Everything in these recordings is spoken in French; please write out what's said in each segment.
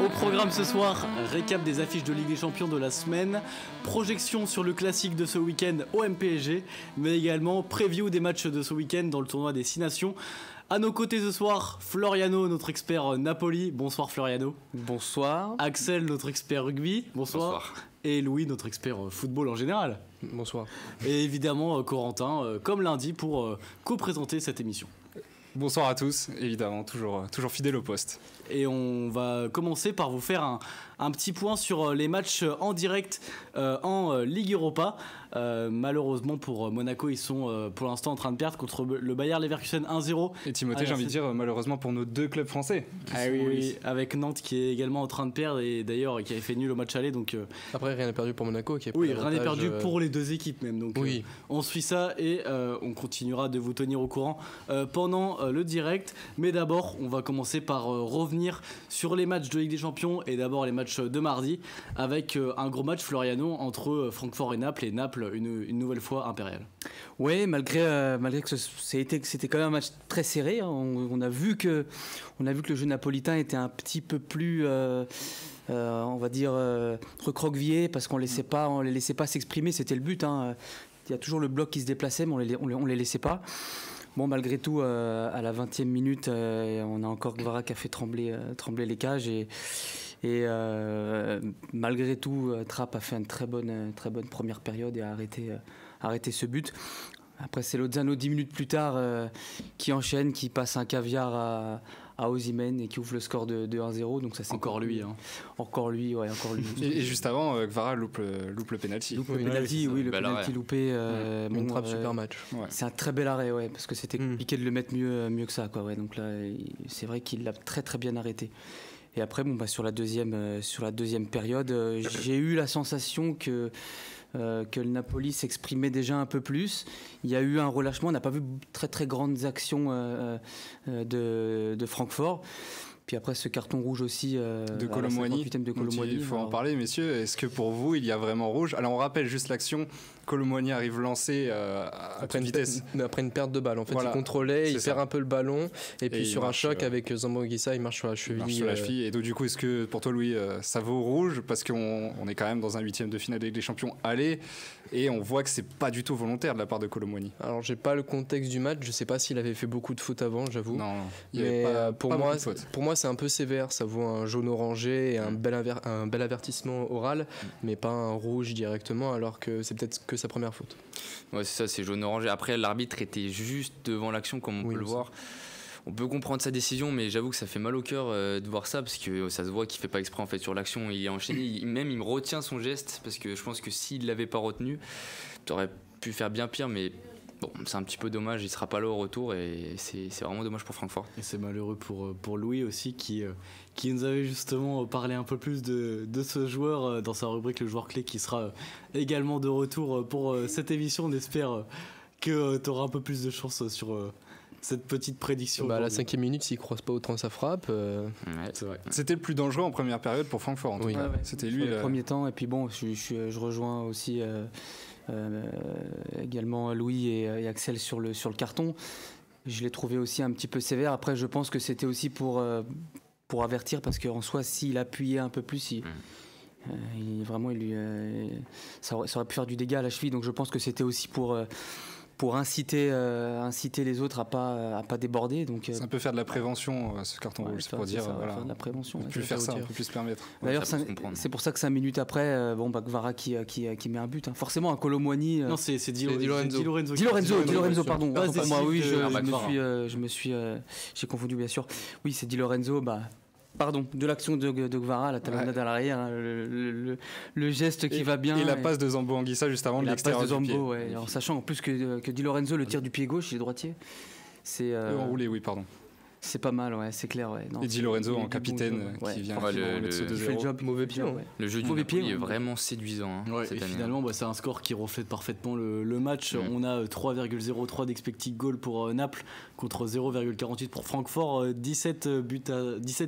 Au programme ce soir, récap des affiches de Ligue des Champions de la semaine, projection sur le classique de ce week-end OM-PSG, mais également preview des matchs de ce week-end dans le tournoi des 6 nations. À nos côtés ce soir, Floriano, notre expert Napoli. Bonsoir Floriano. Bonsoir. Axel, notre expert rugby. Bonsoir. Et Louis, notre expert football en général. Bonsoir. Et évidemment Corentin, comme lundi, pour co-présenter cette émission. Bonsoir à tous, évidemment, toujours fidèle au poste. Et on va commencer par vous faire un petit point sur les matchs en direct en Ligue Europa. Malheureusement pour Monaco, ils sont pour l'instant en train de perdre contre le Bayer Leverkusen 1-0. Et Timothée, j'ai envie de dire malheureusement pour nos deux clubs français. Oui, avec Nantes qui est également en train de perdre et d'ailleurs qui avait fait nul au match aller. Donc, après, rien n'est perdu pour Monaco. Oui, rien n'est perdu pour les deux équipes même. Donc, oui. On suit ça et on continuera de vous tenir au courant pendant le direct. Mais d'abord, on va commencer par revenir sur les matchs de Ligue des Champions et d'abord les matchs de mardi avec un gros match Floriano entre Francfort et Naples une nouvelle fois impériale. Oui, malgré que c'était quand même un match très serré, hein. On a vu que le jeu napolitain était un petit peu plus on va dire recroquevillé parce qu'on les laissait pas s'exprimer, c'était le but, hein. Il y a toujours le bloc qui se déplaçait mais on les laissait pas. Bon, malgré tout, à la 20e minute, on a encore Gvara qui a fait trembler les cages et malgré tout, Trapp a fait une très bonne première période et a arrêté ce but. Après, c'est Lozano 10 minutes plus tard qui enchaîne, qui passe un caviar à Osimhen et qui ouvre le score de 1-0. Donc ça, c'est encore lui. Hein. Encore lui. Et juste avant, Gvara loupe le penalty. Le penalty loupé. Trapp, super match. Ouais. C'est un très bel arrêt, ouais, parce que c'était compliqué de le mettre mieux que ça, quoi. Ouais, donc là, c'est vrai qu'il l'a très très bien arrêté. Et après, sur la deuxième période, j'ai eu la sensation que le Napoli s'exprimait déjà un peu plus. Il y a eu un relâchement, on n'a pas vu très très grandes actions de Francfort. Puis après ce carton rouge aussi de Kolo Muani. Il faut en parler, messieurs. Est-ce que pour vous il y a vraiment rouge? Alors on rappelle juste l'action. Kolo Muani arrive lancé à toute vitesse. Après une perte de balle. En fait, voilà. Il contrôlait, il perd un peu le ballon. Et puis sur un choc avec Zambo-Anguissa, il marche sur la cheville. Et donc du coup, est-ce que pour toi, Louis, ça vaut rouge? Parce qu'on est quand même dans un 8e de finale de Ligue des Champions aller. Et on voit que c'est pas du tout volontaire de la part de Kolo Muani. Alors j'ai pas le contexte du match. Je sais pas s'il avait fait beaucoup de fautes avant, j'avoue. Non, mais pour moi, c'est un peu sévère. Ça vaut un jaune orangé et un bel avertissement oral, mais pas un rouge directement, alors que c'est peut-être que sa première faute. Ouais, c'est ça, c'est jaune orangé. Après, l'arbitre était juste devant l'action, comme on peut le voir. On peut comprendre sa décision, mais j'avoue que ça fait mal au cœur de voir ça, parce que ça se voit qu'il fait pas exprès en fait sur l'action. Il est enchaîné, il me retient son geste, parce que je pense que s'il l'avait pas retenu, t'aurais pu faire bien pire, mais bon, c'est un petit peu dommage, il sera pas là au retour et c'est vraiment dommage pour Francfort. Et c'est malheureux pour Louis aussi qui nous avait justement parlé un peu plus de ce joueur dans sa rubrique Le joueur clé qui sera également de retour pour cette émission. On espère que tu auras un peu plus de chance sur cette petite prédiction. À la 5e minute, s'il ne croise pas autant sa frappe. C'est vrai. C'était le plus dangereux en première période pour Francfort en tout cas. Ouais. C'était lui le premier temps. Et puis bon, je rejoins aussi également Louis et Axel sur le carton. Je l'ai trouvé aussi un petit peu sévère. Après, je pense que c'était aussi pour avertir, parce qu'en soi, s'il appuyait un peu plus, ça aurait pu faire du dégât à la cheville. Donc je pense que c'était aussi pour inciter les autres à pas déborder. Donc c'est un peu faire de la prévention, ce carton rouge, c'est pour dire faire de la prévention. On peut plus faire ça, on peut plus se permettre. D'ailleurs, c'est pour ça que 5 minutes après, Gvara qui met un but. Hein. Forcément, un Kolo Muani. Non, c'est Di Lorenzo. Di Lorenzo, pardon. Pour moi, oui, j'ai confondu, bien sûr. Oui, c'est Di Lorenzo. Pardon, de l'action de Gvara, la talonnade à l'arrière, hein, le geste qui va bien. Et la passe de Zambo-Anguissa juste avant de l'extérieur du pied. Ouais. Alors, sachant en plus que Di Lorenzo le tire du pied gauche, il est droitier. C'est enroulé, oui, pardon. C'est pas mal, ouais, c'est clair. Ouais. Non, et Di Lorenzo en capitaine qui vient mettre ce 2-0. Il fait le job. Mauvais pied. Le jeu du Napoli est vraiment séduisant. Et finalement, c'est un score qui reflète parfaitement le match. On a 3,03 d'expected goal pour Naples contre 0,48 pour Francfort. 17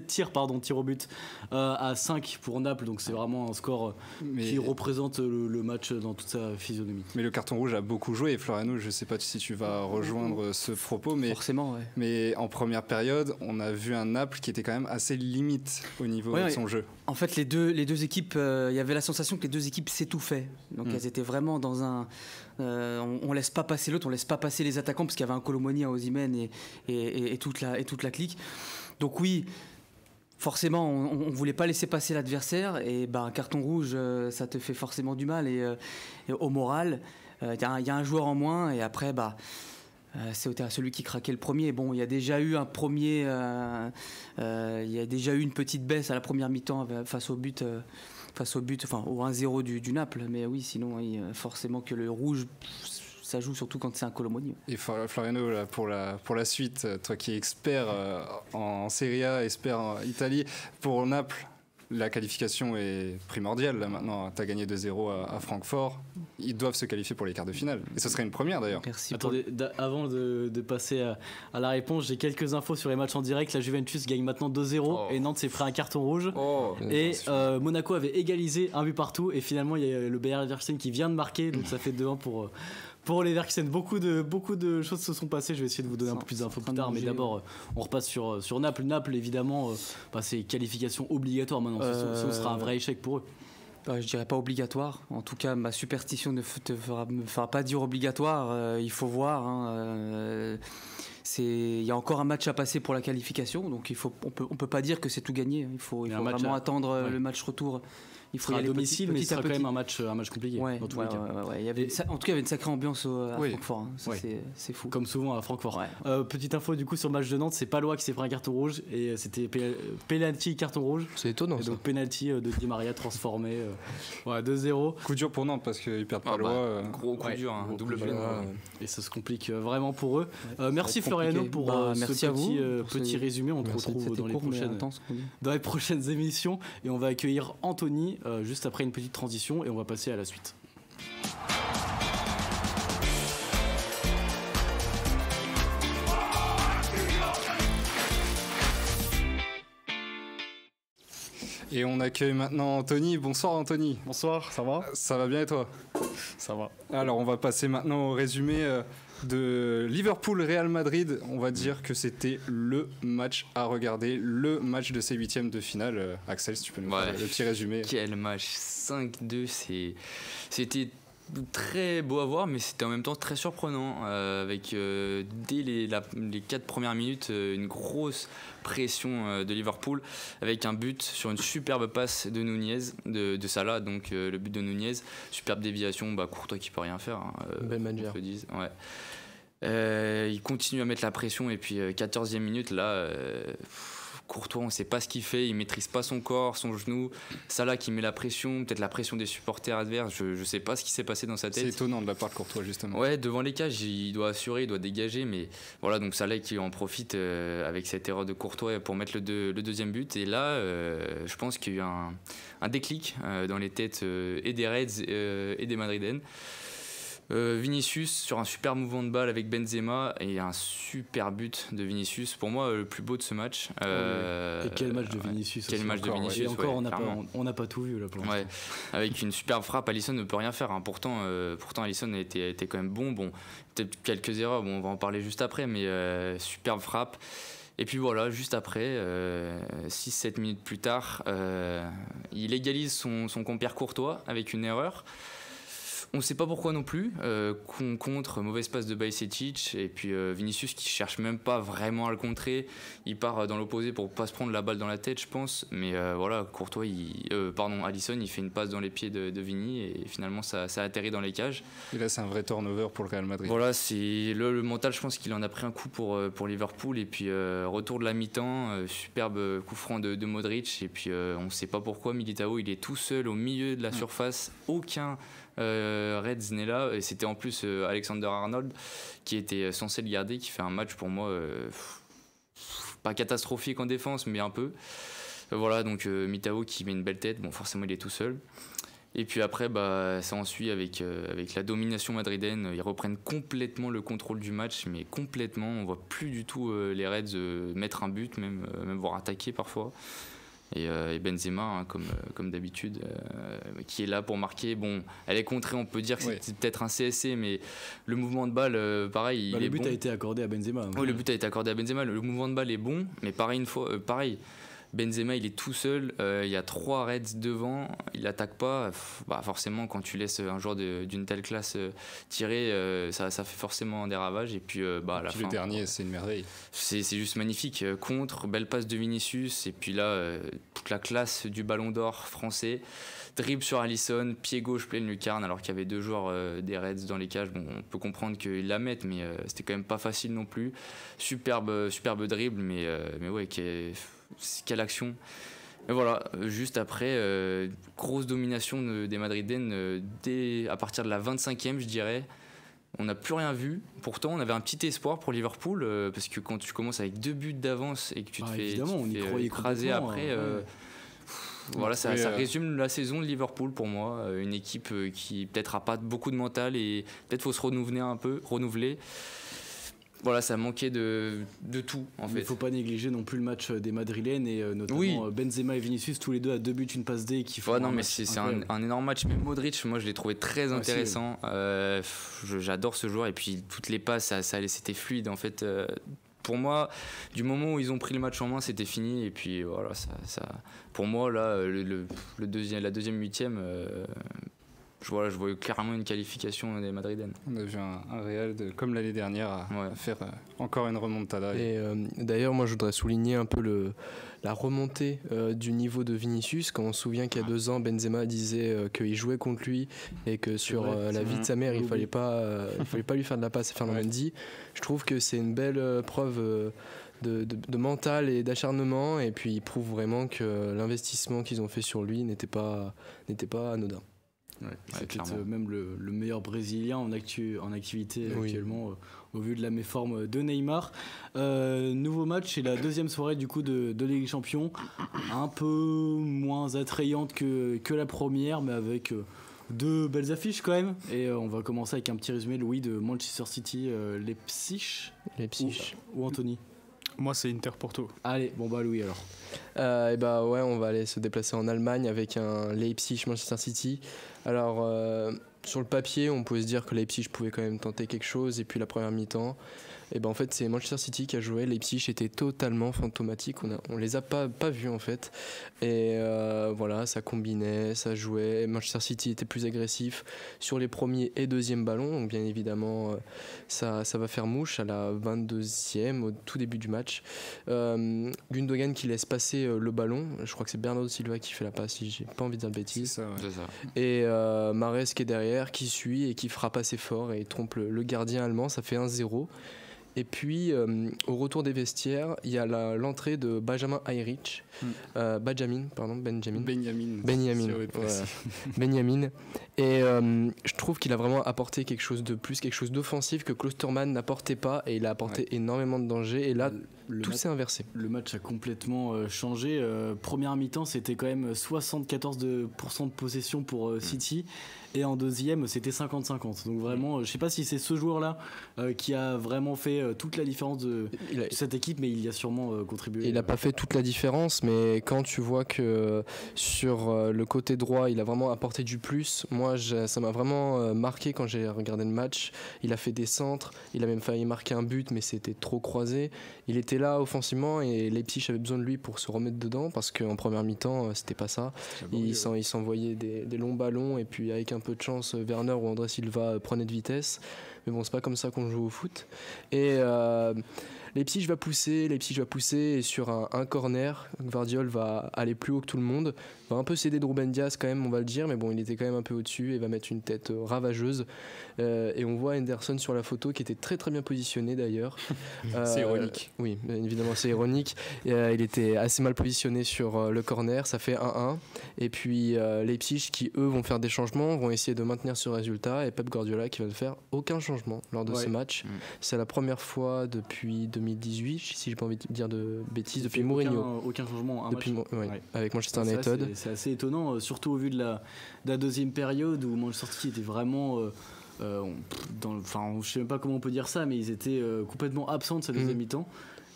tirs au but à 5 pour Naples. Donc c'est vraiment un score qui représente le match dans toute sa physionomie. Mais le carton rouge a beaucoup joué. Et Floriano, je sais pas si tu vas rejoindre ce propos, mais forcément, ouais. Mais en première période, période, on a vu un Naples qui était quand même assez limite au niveau de son jeu. En fait, les deux équipes, il y avait la sensation que les deux équipes s'étouffaient. Donc elles étaient vraiment dans un... on laisse pas passer l'autre, on laisse pas passer les attaquants parce qu'il y avait un Kolo Muani, un Osimhen et toute la clique. Donc oui, forcément, on voulait pas laisser passer l'adversaire et un carton rouge, ça te fait forcément du mal et au moral. Il y a un joueur en moins et après, c'est celui qui craquait le premier. Bon, il y a déjà eu il y a déjà eu une petite baisse à la première mi-temps face au but, enfin au 1-0 du Naples. Mais oui, sinon, forcément que le rouge, ça joue surtout quand c'est un Kolo Muani. Et Floriano, là, pour la suite, toi qui es expert en Serie A, expert en Italie, pour Naples, la qualification est primordiale. Là, maintenant, tu as gagné 2-0 à Francfort. Ils doivent se qualifier pour les quarts de finale. Et ce serait une première d'ailleurs. Merci. Attendez, avant de passer à la réponse, j'ai quelques infos sur les matchs en direct. La Juventus gagne maintenant 2-0 et Nantes s'est pris un carton rouge. Et Monaco avait égalisé un but partout. Et finalement, il y a le Bayer Leverkusen qui vient de marquer. Donc ça fait 2-1 pour les Leverkusen. Beaucoup de choses se sont passées. Je vais essayer de vous donner un peu plus d'infos plus tard. Mais d'abord, on repasse sur Naples. Naples, évidemment, c'est qualification obligatoire maintenant. Ce sera un vrai échec pour eux. Je dirais pas obligatoire. En tout cas, ma superstition ne me fera pas dire obligatoire. Il faut voir. Il y a encore un match à passer pour la qualification. Donc on peut pas dire que c'est tout gagné. Il faut vraiment attendre le match retour. Il faut y aller à domicile, mais ce sera quand même un match compliqué. En tout cas, il y avait une sacrée ambiance à Francfort. C'est fou. Comme souvent à Francfort. Petite info du coup sur le match de Nantes, c'est Palois qui s'est pris un carton rouge et c'était penalty carton rouge. C'est étonnant. Et donc penalty de Di Maria transformé. 2-0. Coup dur pour Nantes parce qu'ils perdent Palois. Gros coup dur, double peine. Et ça se complique vraiment pour eux. Merci Floriano pour ce petit résumé. On te retrouve dans les prochaines émissions et on va accueillir Anthony juste après une petite transition et on va passer à la suite. Et on accueille maintenant Anthony. Bonsoir Anthony. Bonsoir, ça va ? Ça va bien et toi ? Ça va. Alors on va passer maintenant au résumé de Liverpool-Real Madrid. On va dire que c'était le match à regarder, le match de ces huitièmes de finale. Axel, si tu peux nous faire le petit résumé. Quel match, 5-2, c'était très beau à voir, mais c'était en même temps très surprenant, avec dès les 4 premières minutes une grosse pression de Liverpool, avec un but sur une superbe passe de Nunez, de Salah, donc le but de Nunez, superbe déviation, Courtois qui peut rien faire, bel manager. Il continue à mettre la pression et puis 14e minute là, Courtois, on ne sait pas ce qu'il fait, il maîtrise pas son corps, son genou. Salah qui met la pression, peut-être la pression des supporters adverses, je ne sais pas ce qui s'est passé dans sa tête. C'est étonnant de la part de Courtois justement. Ouais, devant les cages, il doit assurer, il doit dégager, mais voilà, donc Salah qui en profite avec cette erreur de Courtois pour mettre le deuxième but. Et là, je pense qu'il y a eu un déclic dans les têtes et des Reds et des Madrilènes. Vinicius sur un super mouvement de balle avec Benzema et un super but de Vinicius, pour moi le plus beau de ce match. Et quel match de Vinicius quel match de Vinicius, et encore on n'a pas tout vu là pour l'instant. Avec une superbe frappe, Alisson ne peut rien faire, hein. Pourtant Alisson était quand même bon, peut-être quelques erreurs, on va en parler juste après, mais superbe frappe. Et puis voilà, juste après, 6-7 minutes plus tard, il égalise son compère Courtois avec une erreur. On ne sait pas pourquoi non plus, contre mauvaise passe de Bajcetic, et puis Vinicius qui cherche même pas vraiment à le contrer, il part dans l'opposé pour pas se prendre la balle dans la tête, je pense, mais voilà, Courtois, Alisson, il fait une passe dans les pieds de Vini et finalement ça atterrit dans les cages. Et là c'est un vrai turnover pour le Real Madrid. Voilà, c'est le mental, je pense qu'il en a pris un coup pour Liverpool, et puis retour de la mi-temps, superbe coup franc de Modric, et puis on ne sait pas pourquoi Militao il est tout seul au milieu de la surface, aucun Reds n'est là, et c'était en plus Alexander Arnold qui était censé le garder, qui fait un match pour moi pas catastrophique en défense mais un peu, voilà, donc Militao qui met une belle tête, forcément il est tout seul, et puis après ça ensuit avec la domination madrilène, ils reprennent complètement le contrôle du match, mais complètement, on voit plus du tout les Reds mettre un but, même voire attaquer parfois. Et Benzema, hein, comme d'habitude, qui est là pour marquer. Bon, elle est contrée, on peut dire que c'était peut-être un CSC, mais le mouvement de balle, pareil, il est bon. Le but a été accordé à Benzema. Oui, le but a été accordé à Benzema. Le mouvement de balle est bon, mais pareil, Benzema, il est tout seul. Il y a 3 Reds devant. Il n'attaque pas. Forcément, quand tu laisses un joueur d'une telle classe tirer, ça fait forcément des ravages. Et puis, à la fin, le dernier, c'est une merveille. C'est juste magnifique. Contre, belle passe de Vinicius. Et puis là, toute la classe du Ballon d'Or français. Dribble sur Alisson, pied gauche pleine lucarne, alors qu'il y avait 2 joueurs des Reds dans les cages. Bon, on peut comprendre qu'ils la mettent, mais c'était quand même pas facile non plus. Superbe dribble, mais ouais, quelle action. Et voilà, juste après, grosse domination des Madrilènes à partir de la 25e, je dirais. On n'a plus rien vu. Pourtant, on avait un petit espoir pour Liverpool, parce que quand tu commences avec 2 buts d'avance et que tu te fais écraser après... Voilà, ça résume la saison de Liverpool pour moi. Une équipe qui peut-être n'a pas beaucoup de mental et peut-être faut se renouveler. Voilà, ça manquait de tout en fait. Il ne faut pas négliger non plus le match des Madrilènes et notamment Benzema et Vinicius, tous les deux à 2 buts, une passe D qui font non, mais c'est un énorme match. Même Modric, moi je l'ai trouvé très intéressant. J'adore ce joueur et puis toutes les passes, c'était fluide en fait. Pour moi, du moment où ils ont pris le match en main, c'était fini. Et puis voilà, pour moi, là, la deuxième 8e, je vois clairement une qualification des Madrilènes. On a vu un Real, comme l'année dernière, à faire encore une remontada. Et d'ailleurs, moi, je voudrais souligner un peu la remontée du niveau de Vinicius. Quand on se souvient qu'il y a 2 ans, Benzema disait qu'il jouait contre lui et que sur la vie de sa mère, il fallait pas lui faire de la passe à Fernand Mendy. Je trouve que c'est une belle preuve de mental et d'acharnement. Et puis, il prouve vraiment que l'investissement qu'ils ont fait sur lui n'était pas anodin. C'est peut-être même le meilleur Brésilien en activité actuellement au vu de la méforme de Neymar. Nouveau match et la deuxième soirée du coup de Ligue des Champions, un peu moins attrayante que la première, mais avec 2 belles affiches quand même. Et on va commencer avec un petit résumé, Louis, de Manchester City, Leipzig ou Anthony. Moi, c'est Inter-Porto. Allez, Louis alors. On va aller se déplacer en Allemagne avec un Leipzig-Manchester City. Alors, sur le papier, on pouvait se dire que Leipzig pouvait quand même tenter quelque chose. Et puis la première mi-temps, en fait, c'est Manchester City qui a joué. Leipzig était totalement fantomatique. On les a pas vus en fait. Et voilà, ça combinait, ça jouait. Manchester City était plus agressif sur les premiers et deuxièmes ballons. Donc bien évidemment, ça va faire mouche à la 22e, au tout début du match. Gundogan qui laisse passer le ballon. Je crois que c'est Bernardo Silva qui fait la passe, si j'ai pas envie de dire de bêtises. C'est ça. Et Mahrez qui est derrière, qui suit et qui frappe assez fort et trompe le gardien allemand. Ça fait 1-0. Et puis, au retour des vestiaires, il y a l'entrée de Benjamin Ayrich. Benjamin. Et je trouve qu'il a vraiment apporté quelque chose de plus, quelque chose d'offensif que Klostermann n'apportait pas. Et il a apporté énormément de danger. Et là, tout s'est inversé. Le match a complètement changé. Première mi-temps, c'était quand même 74% de possession pour City. Et en deuxième, c'était 50-50. Donc vraiment, je sais pas si c'est ce joueur-là qui a vraiment fait toute la différence de cette équipe, mais il y a sûrement contribué. Il n'a pas fait toute la différence, mais quand tu vois que sur le côté droit, il a vraiment apporté du plus, moi, ça m'a vraiment marqué quand j'ai regardé le match. Il a fait des centres, il a même failli marquer un but, mais c'était trop croisé. Il était là offensivement et Leipzig avait besoin de lui pour se remettre dedans, parce qu'en première mi-temps, c'était pas ça. Il s'envoyait des longs ballons, et puis avec un peu de chance, Werner ou André Silva prenaient de vitesse. Mais bon, c'est pas comme ça qu'on joue au foot. Et Leipzig va pousser, et sur un corner, Gvardiol va aller plus haut que tout le monde, va un peu céder de Ruben Dias quand même, on va le dire, mais bon, il était quand même un peu au-dessus et va mettre une tête ravageuse. Et on voit Henderson sur la photo qui était très très bien positionné d'ailleurs. C'est ironique. Oui, évidemment, c'est ironique. Il était assez mal positionné sur le corner, ça fait 1-1. Et puis Leipzig qui, eux, vont faire des changements, vont essayer de maintenir ce résultat, et Pep Guardiola qui va ne faire aucun changement lors de ce match. C'est la première fois depuis 2018, si j'ai pas envie de dire de bêtises, depuis Mourinho. Aucun changement, un depuis match. Avec Manchester United. C'est assez étonnant, surtout au vu de la deuxième période où Manchester City était vraiment... je sais même pas comment on peut dire ça, mais ils étaient complètement absents de sa deuxième mi-temps.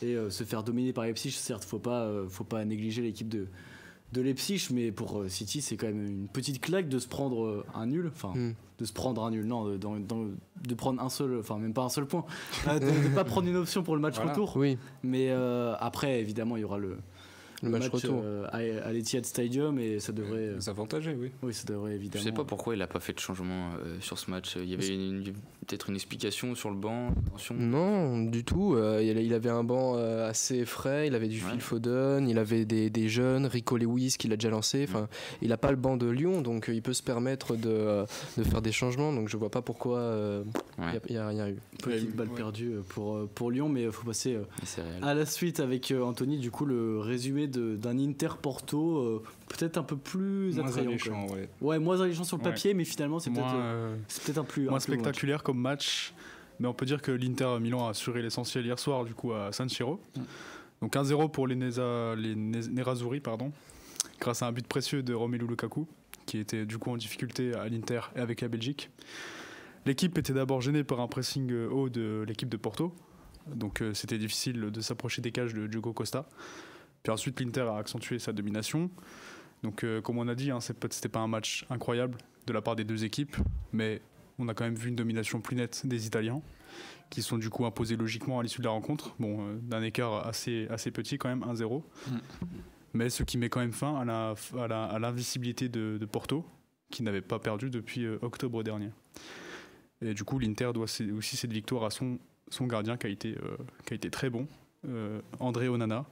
Et se faire dominer par Leipzig, certes, faut pas négliger l'équipe de Leipzig, mais pour City, c'est quand même une petite claque de se prendre un nul. Enfin, de se prendre un nul, non, de prendre un seul, enfin, même pas un seul point. De ne pas prendre une option pour le match retour. Oui. Mais après, évidemment, il y aura le match retour à l'Etihad Stadium et ça devrait s'avantager, oui. Oui, ça devrait évidemment. Je sais pas pourquoi il n'a pas fait de changement sur ce match. Il y avait peut-être une explication sur le banc. Attention. Non, du tout. Il avait un banc assez frais. Il avait du Phil Foden, il avait des jeunes, Rico Lewis qui l'a déjà lancé. Enfin, il n'a pas le banc de Lyon, donc il peut se permettre de faire des changements. Donc je vois pas pourquoi il n'y a rien eu. Petite balle perdue pour Lyon, mais il faut passer à la suite avec Anthony. Du coup, le résumé d'un Inter Porto peut-être un peu plus attrayant. Moins alléchant sur le papier, mais finalement c'est peut-être un plus moins spectaculaire comme match. Mais on peut dire que l'Inter Milan a assuré l'essentiel hier soir du coup à San Siro. Donc 1-0 pour les Nerazzurri, grâce à un but précieux de Romelu Lukaku qui était du coup en difficulté à l'Inter et avec la Belgique. L'équipe était d'abord gênée par un pressing haut de l'équipe de Porto. Donc c'était difficile de s'approcher des cages de Diogo Costa. Puis ensuite, l'Inter a accentué sa domination. Donc, comme on a dit, c'était pas un match incroyable de la part des deux équipes, mais on a quand même vu une domination plus nette des Italiens, qui sont du coup imposés logiquement à l'issue de la rencontre. Bon, d'un écart assez petit quand même, 1-0. Mais ce qui met quand même fin à l'invisibilité de Porto, qui n'avait pas perdu depuis octobre dernier. Et du coup, l'Inter doit aussi cette victoire à son gardien qui a été très bon, André Onana.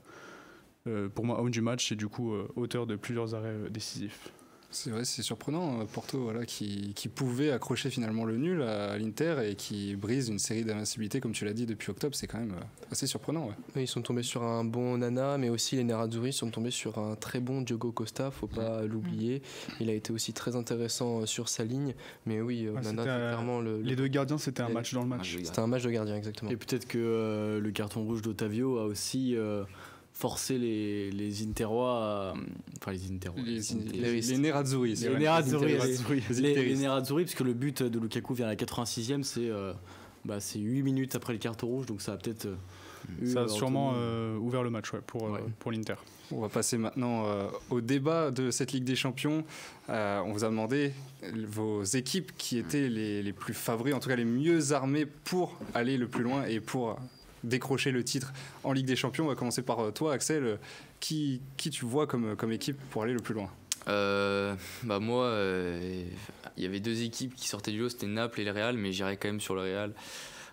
Pour moi, homme du match et du coup auteur de plusieurs arrêts décisifs. C'est vrai, c'est surprenant, Porto qui pouvait accrocher finalement le nul à l'Inter et qui brise une série d'invincibilités comme tu l'as dit depuis octobre, c'est quand même assez surprenant. Oui, ils sont tombés sur un bon Onana, mais aussi les Nerazzurri sont tombés sur un très bon Diogo Costa, faut pas l'oublier. Il a été aussi très intéressant sur sa ligne, mais oui, Onana clairement les deux gardiens, c'était un match dans le match. C'était un match de gardien, exactement. Et peut-être que le carton rouge d'Otavio a aussi forcer les Interois, enfin les Interois, les Nerazzurri, les Nerazzurri, parce que le but de Lukaku vient à la 86e, c'est 8 minutes après le carton rouge, donc ça a peut-être ça a sûrement ouvert le match pour l'Inter. On va passer maintenant au débat de cette Ligue des Champions. On vous a demandé vos équipes qui étaient les plus favoris, en tout cas les mieux armées pour aller le plus loin et pour décrocher le titre en Ligue des Champions. On va commencer par toi, Axel. Qui tu vois comme équipe pour aller le plus loin? Moi, il y avait deux équipes qui sortaient du lot, c'était Naples et le Real, mais j'irais quand même sur le Real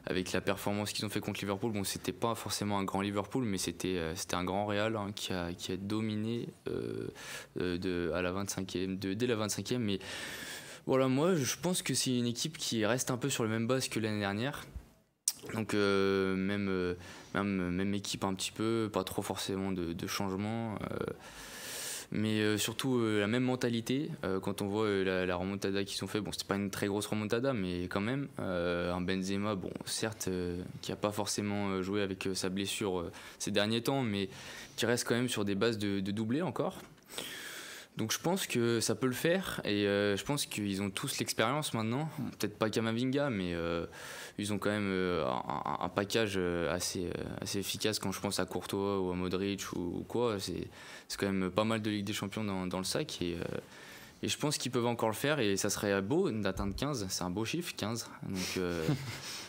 avec la performance qu'ils ont fait contre Liverpool. Bon, c'était pas forcément un grand Liverpool, mais c'était un grand Real qui a dominé dès la 25e. Mais voilà, moi, je pense que c'est une équipe qui reste un peu sur la même base que l'année dernière. Donc même équipe un petit peu, pas trop forcément de changement, mais surtout la même mentalité. Quand on voit la remontada qu'ils ont fait, bon, c'était pas une très grosse remontada, mais quand même un Benzema, bon, certes qui a pas forcément joué avec sa blessure ces derniers temps, mais qui reste quand même sur des bases de doublé encore. Donc je pense que ça peut le faire et je pense qu'ils ont tous l'expérience maintenant. Peut-être pas Camavinga, mais ils ont quand même un package assez efficace quand je pense à Courtois ou à Modric ou quoi. C'est quand même pas mal de Ligue des Champions dans le sac et je pense qu'ils peuvent encore le faire et ça serait beau d'atteindre 15. C'est un beau chiffre, 15. Donc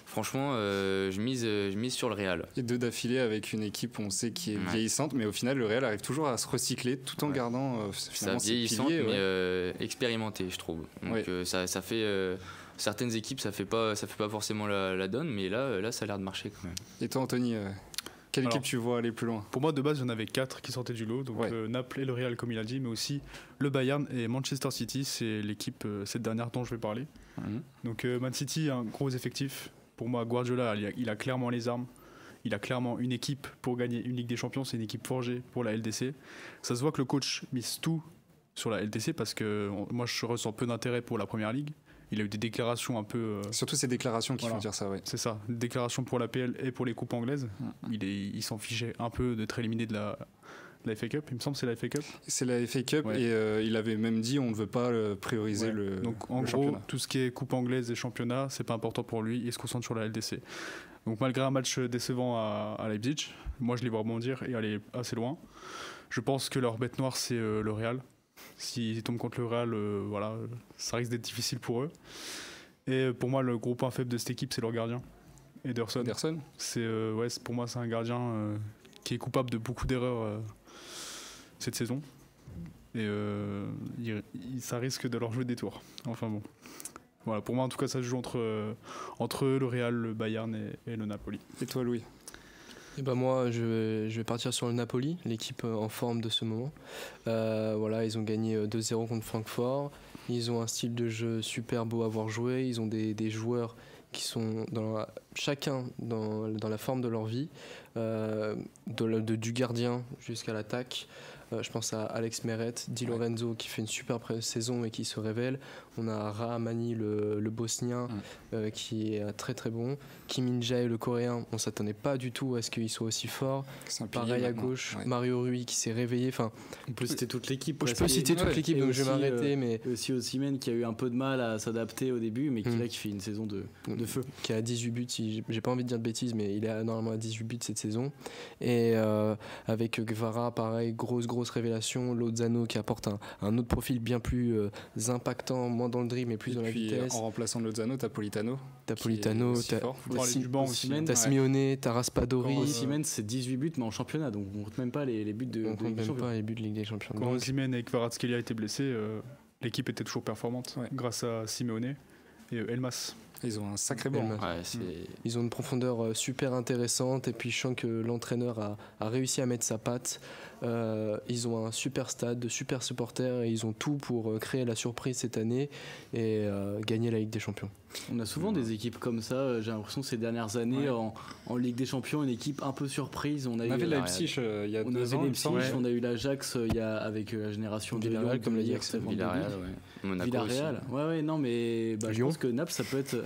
franchement, je mise sur le Real. Et deux d'affilée avec une équipe, on sait, qui est vieillissante, mais au final, le Real arrive toujours à se recycler tout en gardant finalement ses piliers. Vieillissante, mais expérimentée, je trouve. Donc ça fait... certaines équipes, ça fait pas forcément la donne, mais là, ça a l'air de marcher quand même. Et toi, Anthony, quelle équipe tu vois aller plus loin? Pour moi, de base, il y en avait 4 qui sortaient du lot. Donc Naples et le Real, comme il a dit, mais aussi le Bayern et Manchester City. C'est l'équipe, cette dernière dont je vais parler. Donc Man City, un gros effectif. Pour moi, Guardiola, il a clairement les armes. Il a clairement une équipe pour gagner une Ligue des Champions. C'est une équipe forgée pour la LDC. Ça se voit que le coach mise tout sur la LDC parce que moi, je ressens peu d'intérêt pour la Première Ligue. Il a eu des déclarations un peu... Surtout ces déclarations qui font dire ça, oui. C'est ça, des déclarations pour l'APL et pour les coupes anglaises. Il s'en fichait un peu d'être éliminé de la FA Cup. Il me semble que c'est la FA Cup. C'est la FA Cup et il avait même dit on ne veut pas prioriser le Donc en le gros, championnat. tout ce qui est coupe anglaise et championnat, c'est pas important pour lui. Il se concentre sur la LDC. Donc malgré un match décevant à Leipzig, moi je les vois rebondir et aller assez loin. Je pense que leur bête noire, c'est le Real. S'ils tombent contre le Real, voilà, ça risque d'être difficile pour eux. Et pour moi, le gros point faible de cette équipe, c'est leur gardien, Ederson. Pour moi, c'est un gardien qui est coupable de beaucoup d'erreurs cette saison. Et ça risque de leur jouer des tours. Enfin bon. Voilà, pour moi, en tout cas, ça se joue entre eux, le Real, le Bayern et le Napoli. Et toi, Louis? Et ben moi, je vais partir sur le Napoli, l'équipe en forme de ce moment. Voilà, ils ont gagné 2-0 contre Francfort. Ils ont un style de jeu super beau à voir jouer. Ils ont des joueurs qui sont chacun dans la forme de leur vie, du gardien jusqu'à l'attaque. Je pense à Alex Meret, Di Lorenzo qui fait une super saison et qui se révèle. On a Rahmani le bosnien qui est très très bon. Kim In-jae le coréen, on s'attendait pas du tout à ce qu'il soit aussi fort. Pareil à gauche, Mario Rui qui s'est réveillé. Enfin, on peut citer toute l'équipe. Je peux citer toute l'équipe, donc je vais m'arrêter. Mais aussi Osimhen qui a eu un peu de mal à s'adapter au début, mais qui fait une saison de feu. Qui a 18 buts, j'ai pas envie de dire de bêtises, mais il est normalement à 18 buts cette saison. Et avec Guevara, pareil, grosse révélation. Lozano qui apporte un autre profil bien plus impactant, moins dans le dribble mais plus dans la vitesse. En remplaçant Lozano, t'as Politano, t'as Simeone, t'as Raspadori. Osimhen c'est 18 buts mais en championnat, donc on compte même pas les buts de Ligue des Champions. Pas les buts de Ligue des Champions. Quand Osimhen et Kvaratskhelia étaient blessés, l'équipe était toujours performante grâce à Simeone et Elmas. Ils ont un sacré banc. Ils ont une profondeur super intéressante et puis je sens que l'entraîneur a réussi à mettre sa patte. Ils ont un super stade, de super supporters et ils ont tout pour créer la surprise cette année et gagner la Ligue des Champions. On a souvent des équipes comme ça, j'ai l'impression ces dernières années en Ligue des Champions, une équipe un peu surprise. On avait Leipzig il y a 2 ans. On a eu l'Ajax avec la génération de Villarreal, comme l'a dit Villarreal, Villarreal, non mais je pense que Naples ça peut être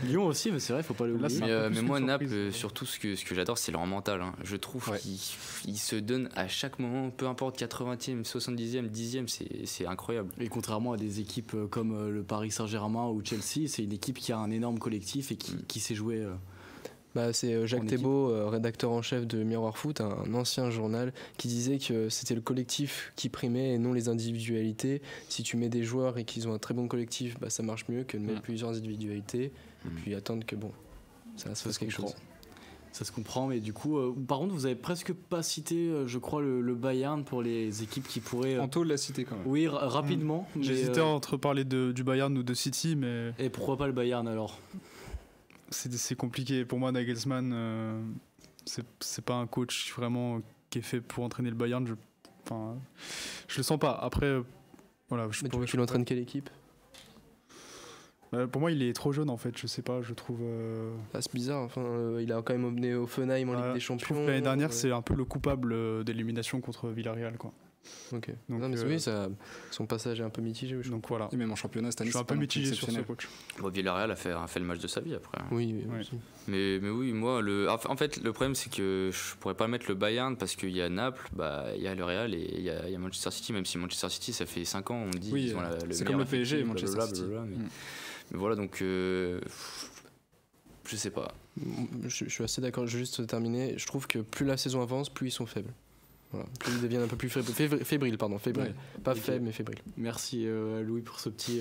Lyon aussi, mais c'est vrai, faut pas l'oublier. Mais moi Naples, surtout ce que j'adore, c'est leur mental. Je trouve qu'ils se donnent à chaque moment, peu importe 80e, 70e, 10e, c'est incroyable. Et contrairement à des équipes comme le Paris Saint-Germain ou Chelsea, c'est une équipe qui a un énorme collectif et qui sait jouer. C'est Jacques Thébault, rédacteur en chef de Miroir Foot, un ancien journal, qui disait que c'était le collectif qui primait et non les individualités. Si tu mets des joueurs et qu'ils ont un très bon collectif, ça marche mieux que de mettre plusieurs individualités et puis attendre que ça se fasse quelque chose. Ça se comprend, mais du coup, par contre, vous avez presque pas cité, je crois, le Bayern pour les équipes qui pourraient. Anto l'a cité quand même. Oui, rapidement. J'hésitais entre parler du Bayern ou de City, mais. Et pourquoi pas le Bayern alors? C'est compliqué. Pour moi, Nagelsmann, c'est pas un coach vraiment qui est fait pour entraîner le Bayern. Je le sens pas. Après, voilà. Mais tu veux qu'il entraîne quelle équipe? Pour moi, il est trop jeune en fait. Je sais pas. Je trouve. C'est bizarre. Il a quand même emmené Hoffenheim en Ligue des Champions. Je trouve que l'année dernière, c'est un peu le coupable d'élimination contre Villarreal, quoi. Ok. Donc, son passage est un peu mitigé. Donc voilà. Et même en championnat cette année, je suis un peu mitigé sur ce coach. Villarreal a fait le match de sa vie après. Oui. Mais oui, moi, en fait, le problème c'est que je pourrais pas mettre le Bayern parce qu'il y a Naples, il y a le Real et il y a Manchester City. Même si Manchester City, ça fait 5 ans, on dit. Oui, c'est comme le PSG et Manchester City. Mais voilà, donc je sais pas. Je suis assez d'accord. Je vais juste terminer. Je trouve que plus la saison avance, plus ils sont faibles. Voilà. Plus ils deviennent un peu plus fébriles. Pas faibles, mais fébriles. Merci Louis pour ce petit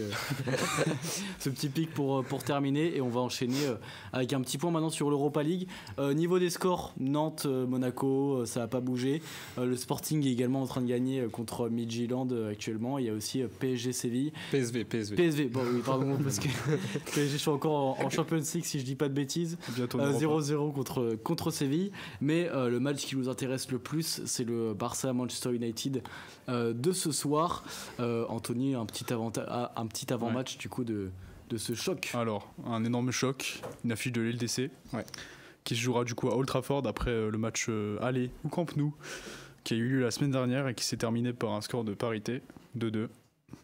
pic pour terminer. Et on va enchaîner avec un petit point maintenant sur l'Europa League. Niveau des scores, Nantes, Monaco, ça n'a pas bougé. Le Sporting est également en train de gagner contre Midtjylland actuellement. Il y a aussi PSG Séville. PSV. Bon oui, pardon, parce que PSG, je suis encore en Champions League si je dis pas de bêtises. 0-0 contre Séville. Mais le match qui nous intéresse le plus, c'est le Barça Manchester United de ce soir. Anthony, un petit avant-match du coup de ce choc. Alors, un énorme choc, une affiche de l'LDC qui se jouera du coup à Old Trafford après le match aller au Camp Nou qui a eu lieu la semaine dernière et qui s'est terminé par un score de parité 2-2.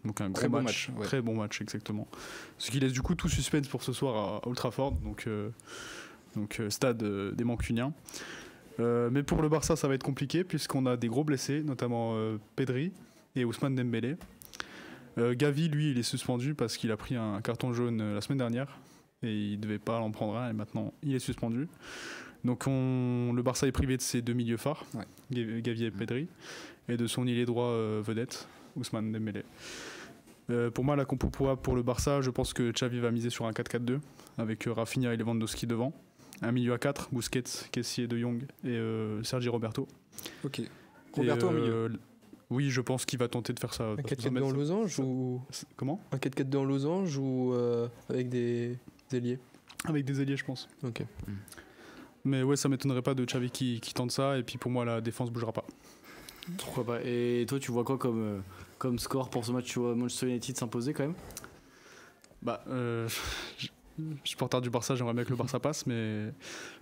Donc un gros match, très bon match exactement. Ce qui laisse du coup tout suspense pour ce soir à Old Trafford, donc stade des Mancuniens. Mais pour le Barça, ça va être compliqué puisqu'on a des gros blessés, notamment Pedri et Ousmane Dembélé. Gavi, lui, il est suspendu parce qu'il a pris un carton jaune la semaine dernière et il ne devait pas en prendre un et maintenant il est suspendu. Donc le Barça est privé de ses 2 milieux phares, Gavi et Pedri, et de son ailier droit vedette, Ousmane Dembélé. Pour moi, la compo pour le Barça, je pense que Xavi va miser sur un 4-4-2 avec Rafinha et Lewandowski devant. Un milieu à 4, Busquets, Kessié, De Jong et Sergi Roberto. Ok. Roberto au milieu. Oui, je pense qu'il va tenter de faire ça. Un 4-4-2 en losange ou... Comment ? Un 4-4-2 en losange ou avec des ailiers ? Avec des ailiers, je pense. Ok. Mais ouais, ça m'étonnerait pas de Xavi qui tente ça. Et puis pour moi, la défense bougera pas. Pourquoi pas ? Et toi, tu vois quoi comme score pour ce match ? Tu vois Manchester United s'imposer quand même ? Supporter du Barça, j'aimerais bien que le Barça passe, mais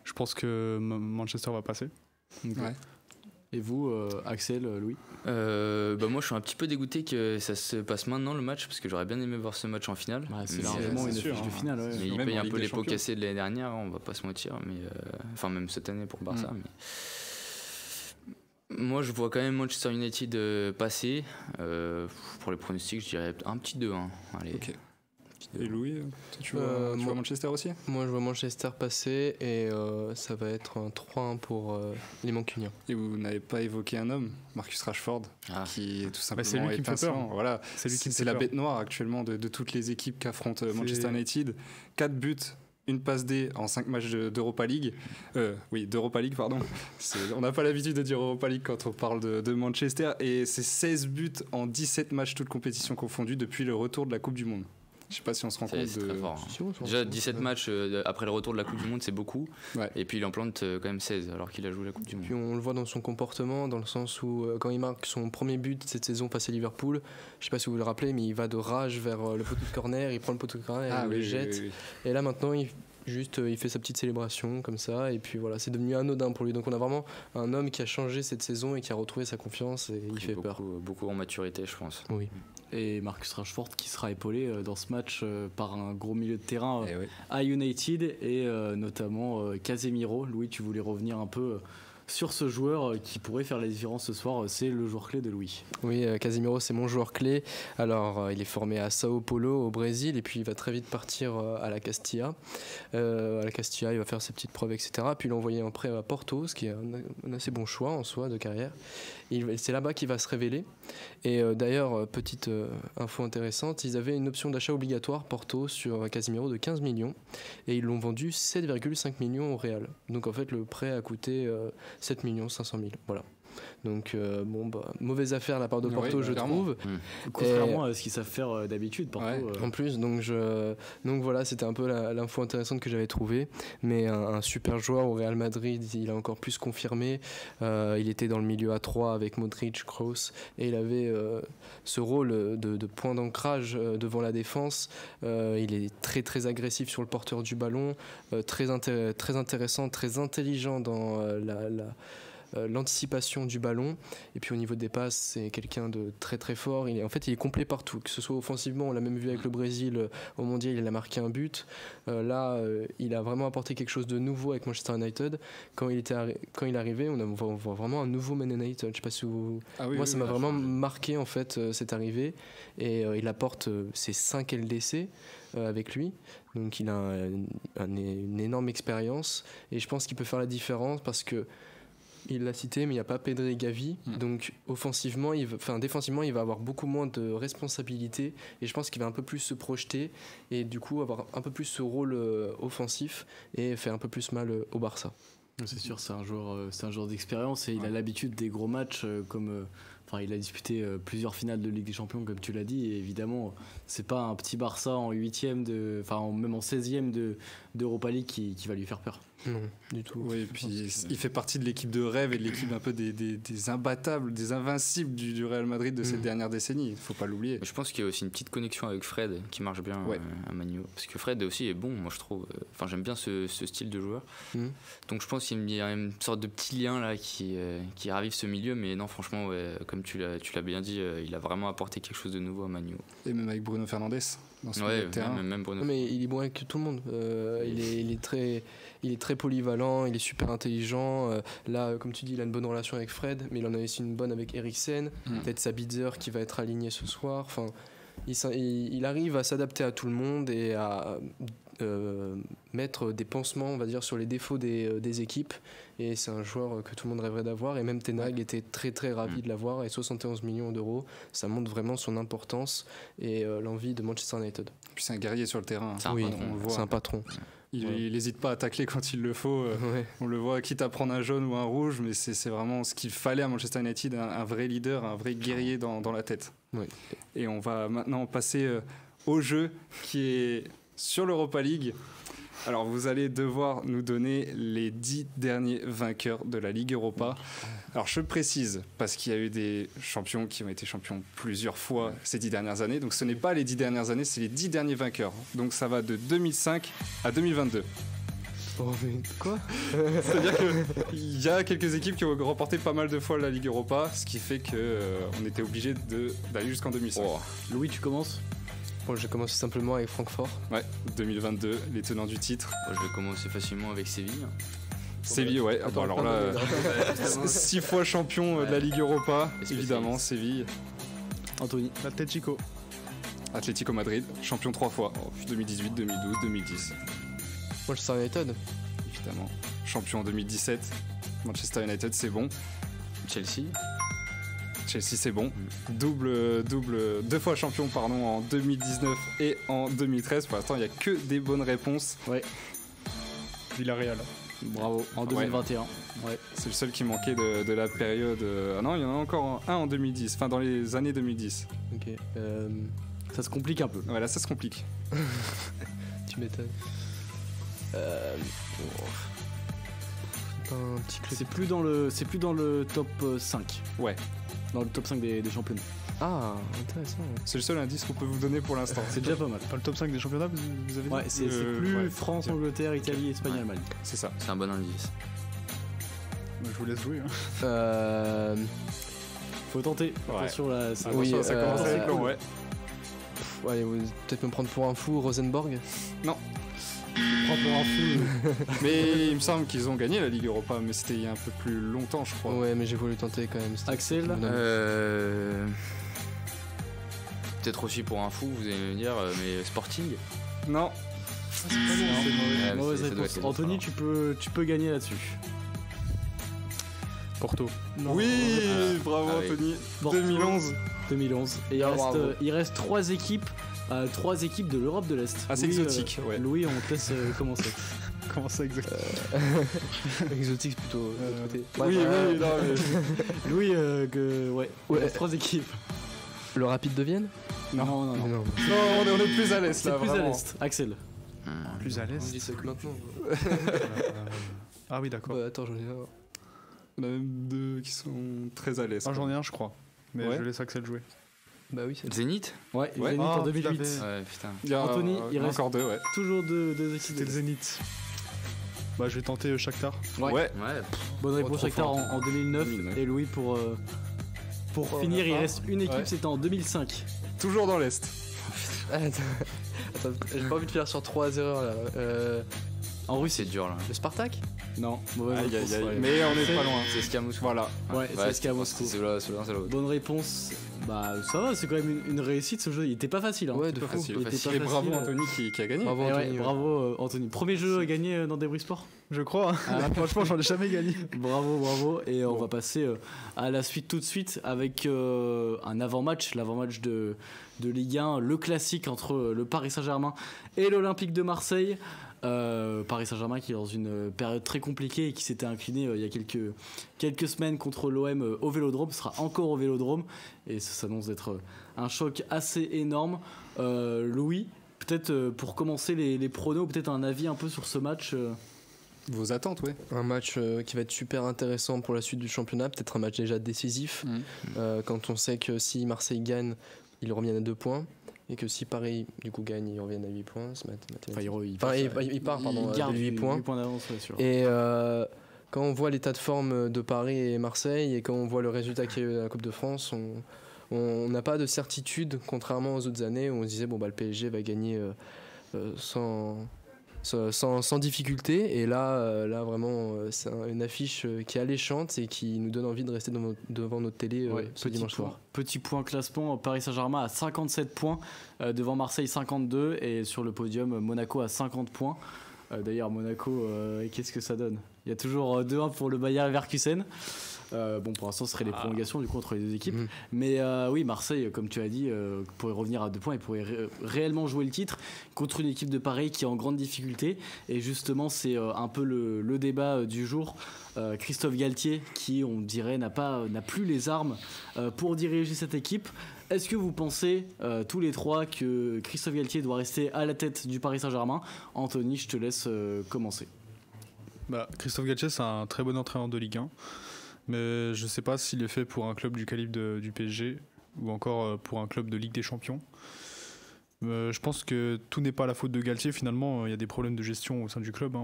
je pense que Manchester va passer. Okay. Ouais. Et vous, Axel, Louis ? Moi, je suis un petit peu dégoûté que ça se passe maintenant le match, parce que j'aurais bien aimé voir ce match en finale. Ouais, c'est largement une affiche de finale. Ouais. Mais il paye un peu les pots cassés de l'année dernière, on va pas se mentir. Mais enfin, même cette année pour le Barça. Mais... Moi, je vois quand même Manchester United passer. Pour les pronostics, je dirais un petit 2-1. Allez. Okay. Et Louis, tu vois Manchester aussi ? Moi, je vois Manchester passer et ça va être un 3-1 pour les Mancuniens. Et vous n'avez pas évoqué un homme, Marcus Rashford, qui est tout simplement c'est lui qui me fait peur. Voilà, c'est la bête noire actuellement de toutes les équipes qu'affronte Manchester United. 4 buts. Une passe D en 5 matchs d'Europa League. D'Europa League, pardon. On n'a pas l'habitude de dire Europa League quand on parle de Manchester. Et c'est 16 buts en 17 matchs, toutes compétitions confondues, depuis le retour de la Coupe du Monde. Je sais pas si on se rend compte de... Très fort, hein. Déjà 17 matchs après le retour de la Coupe du Monde, c'est beaucoup. Ouais. Et puis il en plante quand même 16 alors qu'il a joué la Coupe du Monde. Puis on le voit dans son comportement, dans le sens où quand il marque son premier but cette saison face à Liverpool, je sais pas si vous vous le rappelez, mais il va de rage vers le poteau de corner, il prend le poteau de corner, il le jette. Oui. Et là maintenant il fait sa petite célébration comme ça, et puis voilà, c'est devenu anodin pour lui. Donc on a vraiment un homme qui a changé cette saison et qui a retrouvé sa confiance, et il fait peur. Beaucoup en maturité, je pense. Oui. Et Marcus Rashford qui sera épaulé dans ce match par un gros milieu de terrain à United, et notamment Casemiro. Louis, tu voulais revenir un peu sur ce joueur qui pourrait faire la différence ce soir. C'est le joueur clé de Louis. Oui, Casemiro, c'est mon joueur clé. Alors, il est formé à Sao Paulo au Brésil, et puis il va très vite partir à la Castilla. À la Castilla, il va faire ses petites preuves, etc. Puis l'envoyer en prêt à Porto, ce qui est un assez bon choix en soi de carrière. C'est là-bas qu'il va se révéler. Et d'ailleurs, petite info intéressante, ils avaient une option d'achat obligatoire Porto sur Casemiro de 15 millions, et ils l'ont vendu 7,5 millions au Real. Donc en fait, le prêt a coûté 7 500 000. Voilà. Donc mauvaise affaire de la part de Porto, je trouve. Contrairement à ce qu'ils savent faire d'habitude, Porto. En plus, donc voilà, c'était un peu l'info intéressante que j'avais trouvée. Mais un super joueur au Real Madrid, il a encore plus confirmé. Il était dans le milieu à 3 avec Modric, Kroos, et il avait ce rôle de point d'ancrage devant la défense. Il est très très agressif sur le porteur du ballon, très intéressant, très intelligent dans l'anticipation du ballon, et puis au niveau des passes, c'est quelqu'un de très très fort. Il est complet partout, que ce soit offensivement, on l'a même vu avec le Brésil au Mondial, il a marqué un but. Il a vraiment apporté quelque chose de nouveau avec Manchester United. Quand il est arrivé, on voit vraiment un nouveau Man United. Je sais pas si moi ça m'a vraiment marqué en fait cette arrivée, et il apporte ses 5 LDC avec lui, donc il a une énorme expérience, et je pense qu'il peut faire la différence parce que il l'a cité, mais il n'y a pas Pedri et Gavi. Donc défensivement, il va avoir beaucoup moins de responsabilités, et je pense qu'il va un peu plus se projeter et du coup avoir un peu plus ce rôle offensif et faire un peu plus mal au Barça. C'est sûr, c'est un joueur d'expérience, et il a l'habitude des gros matchs il a disputé plusieurs finales de Ligue des Champions, comme tu l'as dit, et évidemment, c'est pas un petit Barça en 8e, même en 16e d'Europa League qui va lui faire peur. Non, du tout. Oui, et puis il fait partie de l'équipe de rêve et de l'équipe un peu des imbattables, des invincibles du Real Madrid de cette dernière décennie. Il faut pas l'oublier. Je pense qu'il y a aussi une petite connexion avec Fred qui marche bien à Manu, parce que Fred aussi est bon, moi je trouve. J'aime bien ce style de joueur. Donc je pense qu'il y a une sorte de petit lien là qui ravive ce milieu, mais non, franchement, comme tu l'as bien dit, il a vraiment apporté quelque chose de nouveau à Manu. Et même avec Bruno Fernandes dans son terrain. Même Bruno. Non, mais il est bon avec tout le monde. Il est très polyvalent, il est super intelligent. Là, comme tu dis, il a une bonne relation avec Fred, mais il en a aussi une bonne avec Eriksen. Peut-être Sabitzer qui va être aligné ce soir. Enfin, il arrive à s'adapter à tout le monde et à mettre des pansements, on va dire, sur les défauts des équipes. Et c'est un joueur que tout le monde rêverait d'avoir. Et même Ten Hag était très très ravi de l'avoir. Et 71 millions d'euros, ça montre vraiment son importance et l'envie de Manchester United. Puis c'est un guerrier sur le terrain. C'est un Oui, patron, on le voit. c'est un patron. Il n'hésite pas à tacler quand il le faut. Ouais. On le voit, quitte à prendre un jaune ou un rouge, mais c'est vraiment ce qu'il fallait à Manchester United, un vrai leader, un vrai guerrier dans la tête. Oui. Et on va maintenant passer au jeu qui est sur l'Europa League. Alors vous allez devoir nous donner les 10 derniers vainqueurs de la Ligue Europa. Alors je précise, parce qu'il y a eu des champions qui ont été champions plusieurs fois ces 10 dernières années, donc ce n'est pas les 10 dernières années, c'est les 10 derniers vainqueurs. Donc ça va de 2005 à 2022. Oh, mais quoi? C'est-à-dire qu'il y a quelques équipes qui ont remporté pas mal de fois la Ligue Europa, ce qui fait qu'on était obligé d'aller jusqu'en 2005. Oh. Louis, tu commences? Bon, j'ai commencé simplement avec Francfort. Ouais, 2022, les tenants du titre. Moi, je vais commencer facilement avec Séville. Séville, ouais. Ah, bon, alors là, 6 fois champion de la Ligue Europa, évidemment, Séville. Anthony. L'Atlético. Atlético Madrid, champion 3 fois, 2018, 2012, 2010. Manchester United. Évidemment. Champion en 2017. Manchester United, c'est bon. Chelsea. Chelsea, c'est bon. Deux fois champion, pardon, en 2019 et en 2013. Pour l'instant, il n'y a que des bonnes réponses. Ouais. Villarreal. Bravo. En 2021. Ouais. C'est le seul qui manquait de la période. Ah non, il y en a encore un en 2010. Enfin, dans les années 2010. Ok. Ça se complique un peu. Ouais, là, ça se complique. Tu m'étonnes. Pas un petit club. C'est plus dans le top 5. Ouais. Dans le top 5 des championnats. Ah, intéressant. C'est le seul indice qu'on peut vous donner pour l'instant. C'est déjà pas mal. Pas le top 5 des championnats, vous avez dit? Ouais, c'est plus ouais. France, Angleterre, Italie, Espagne, Ouais. Allemagne. C'est ça. C'est un bon indice. Je vous laisse jouer. Hein. Faut tenter. Ouais. Attention là. c'est- Oui, ça commence à être c'est long, cool. ouais. Allez, vous allez peut-être me prendre pour un fou, Rosenborg. Prends pour un fou. Mais il me semble qu'ils ont gagné la Ligue Europa, mais c'était il y a un peu plus longtemps, je crois. Ouais, mais j'ai voulu tenter quand même. C'était- Axel. c'était mon ami. Peut-être aussi pour un fou, vous allez me dire, mais Sporting. Non. Ouais, Mauvaise ça doit réponse. être les autres, Anthony, alors. tu peux gagner là-dessus. Porto. Oui, bravo Ah oui. Anthony. Porto. 2011. Et Bravo. il reste 3 équipes. 3 équipes de l'Europe de l'Est. Assez Louis, exotique, ouais. Louis, on te laisse commencer. Comment ça exactement? Exotique plutôt. de l'autre côté. Oui, Ouais, oui, non, mais... Louis, Ouais. il reste 3 équipes. Le Rapide de Vienne. Non. Non, on est plus à l'est C'est là, plus à vraiment. l'Est. Axel. Plus à On l'est. dit ça que maintenant. Ah oui, d'accord. Bah, attends, j'en ai un. On a même 2 qui sont très à l'est. Ah, j'en ai un, je crois. Mais Ouais. je laisse Axel jouer. Bah oui, c'est Zénith. Ouais, Ouais. Zénith Ah, en tu 2008. l'avais. Ouais, putain. Il y a, Anthony, il reste- encore 2, ouais. Toujours 2 équipes. C'était le Zénith. Bah, je vais tenter Shakhtar. Ouais. Ouais. Bonne réponse, trop Shakhtar fort. en 2009. 2009. Et Louis pour Oh, finir, il ah. reste une équipe, Ouais. c'était en 2005. Toujours dans l'est. Attends, j'ai pas envie de faire sur 3 erreurs là. En Russie. C'est dur là. Le Spartak. Non, mauvaise Aïe, réponse. aïe, aïe. Ouais. Mais on est C'est- pas loin. C'est SK Moscou. Voilà. Ouais, c'est SK Moscou. C'est l'un, c'est l'autre. Bonne réponse. Bah ça va, c'est quand même une réussite ce jeu. Il était pas facile. Hein. Ouais, de Pas fou. facile. Il était pas Et bravo facile. Anthony qui a gagné. Bravo Et ouais, Anthony. bravo Anthony. Premier jeu à gagner dans Débris Sport. Je crois. Ah. Franchement, j'en ai jamais gagné. Bravo. Et on Bon. va passer à la suite tout de suite avec un avant-match, l'avant-match de Ligue 1, le classique entre le Paris Saint-Germain et l'Olympique de Marseille. Paris Saint-Germain qui est dans une période très compliquée et qui s'était incliné il y a quelques semaines contre l'OM au Vélodrome, sera encore au Vélodrome et ça s'annonce d'être un choc assez énorme. Louis, peut-être pour commencer les pronos, peut-être un avis un peu sur ce match. Vos attentes, ouais. Un match qui va être super intéressant pour la suite du championnat, peut-être un match déjà décisif, quand on sait que si Marseille gagne, ils reviennent à 2 points, et que si Paris du coup gagne, ils reviennent à 8 points. C'est mathématique. Enfin, il part, pardon, il garde de 8 points. 8 points d'avance, ouais, sûr. Et quand on voit l'état de forme de Paris et Marseille, et quand on voit le résultat qu'il y a eu à la Coupe de France, on n'a pas de certitude, contrairement aux autres années où on se disait bon bah le PSG va gagner sans sans difficulté. Et là vraiment, c'est une affiche qui est alléchante et qui nous donne envie de rester devant notre télé ce dimanche soir. Petit point classement, Paris Saint-Germain à 57 points, devant Marseille 52, et sur le podium, Monaco à 50 points. D'ailleurs, Monaco, qu'est-ce que ça donne ? Il y a toujours 2-1 pour le Bayer Leverkusen. Pour l'instant, ce serait les prolongations du coup entre les deux équipes. Mais oui, Marseille, comme tu as dit, pourrait revenir à 2 points et pourrait réellement jouer le titre contre une équipe de Paris qui est en grande difficulté. Et justement, c'est un peu le débat du jour. Christophe Galtier, qui on dirait n'a plus les armes pour diriger cette équipe. Est-ce que vous pensez tous les trois que Christophe Galtier doit rester à la tête du Paris Saint-Germain ? Anthony, je te laisse commencer. Christophe Galtier, c'est un très bon entraîneur de Ligue 1. Mais je ne sais pas s'il est fait pour un club du calibre du PSG ou encore pour un club de Ligue des Champions. Je pense que tout n'est pas la faute de Galtier. Finalement, il y a des problèmes de gestion au sein du club,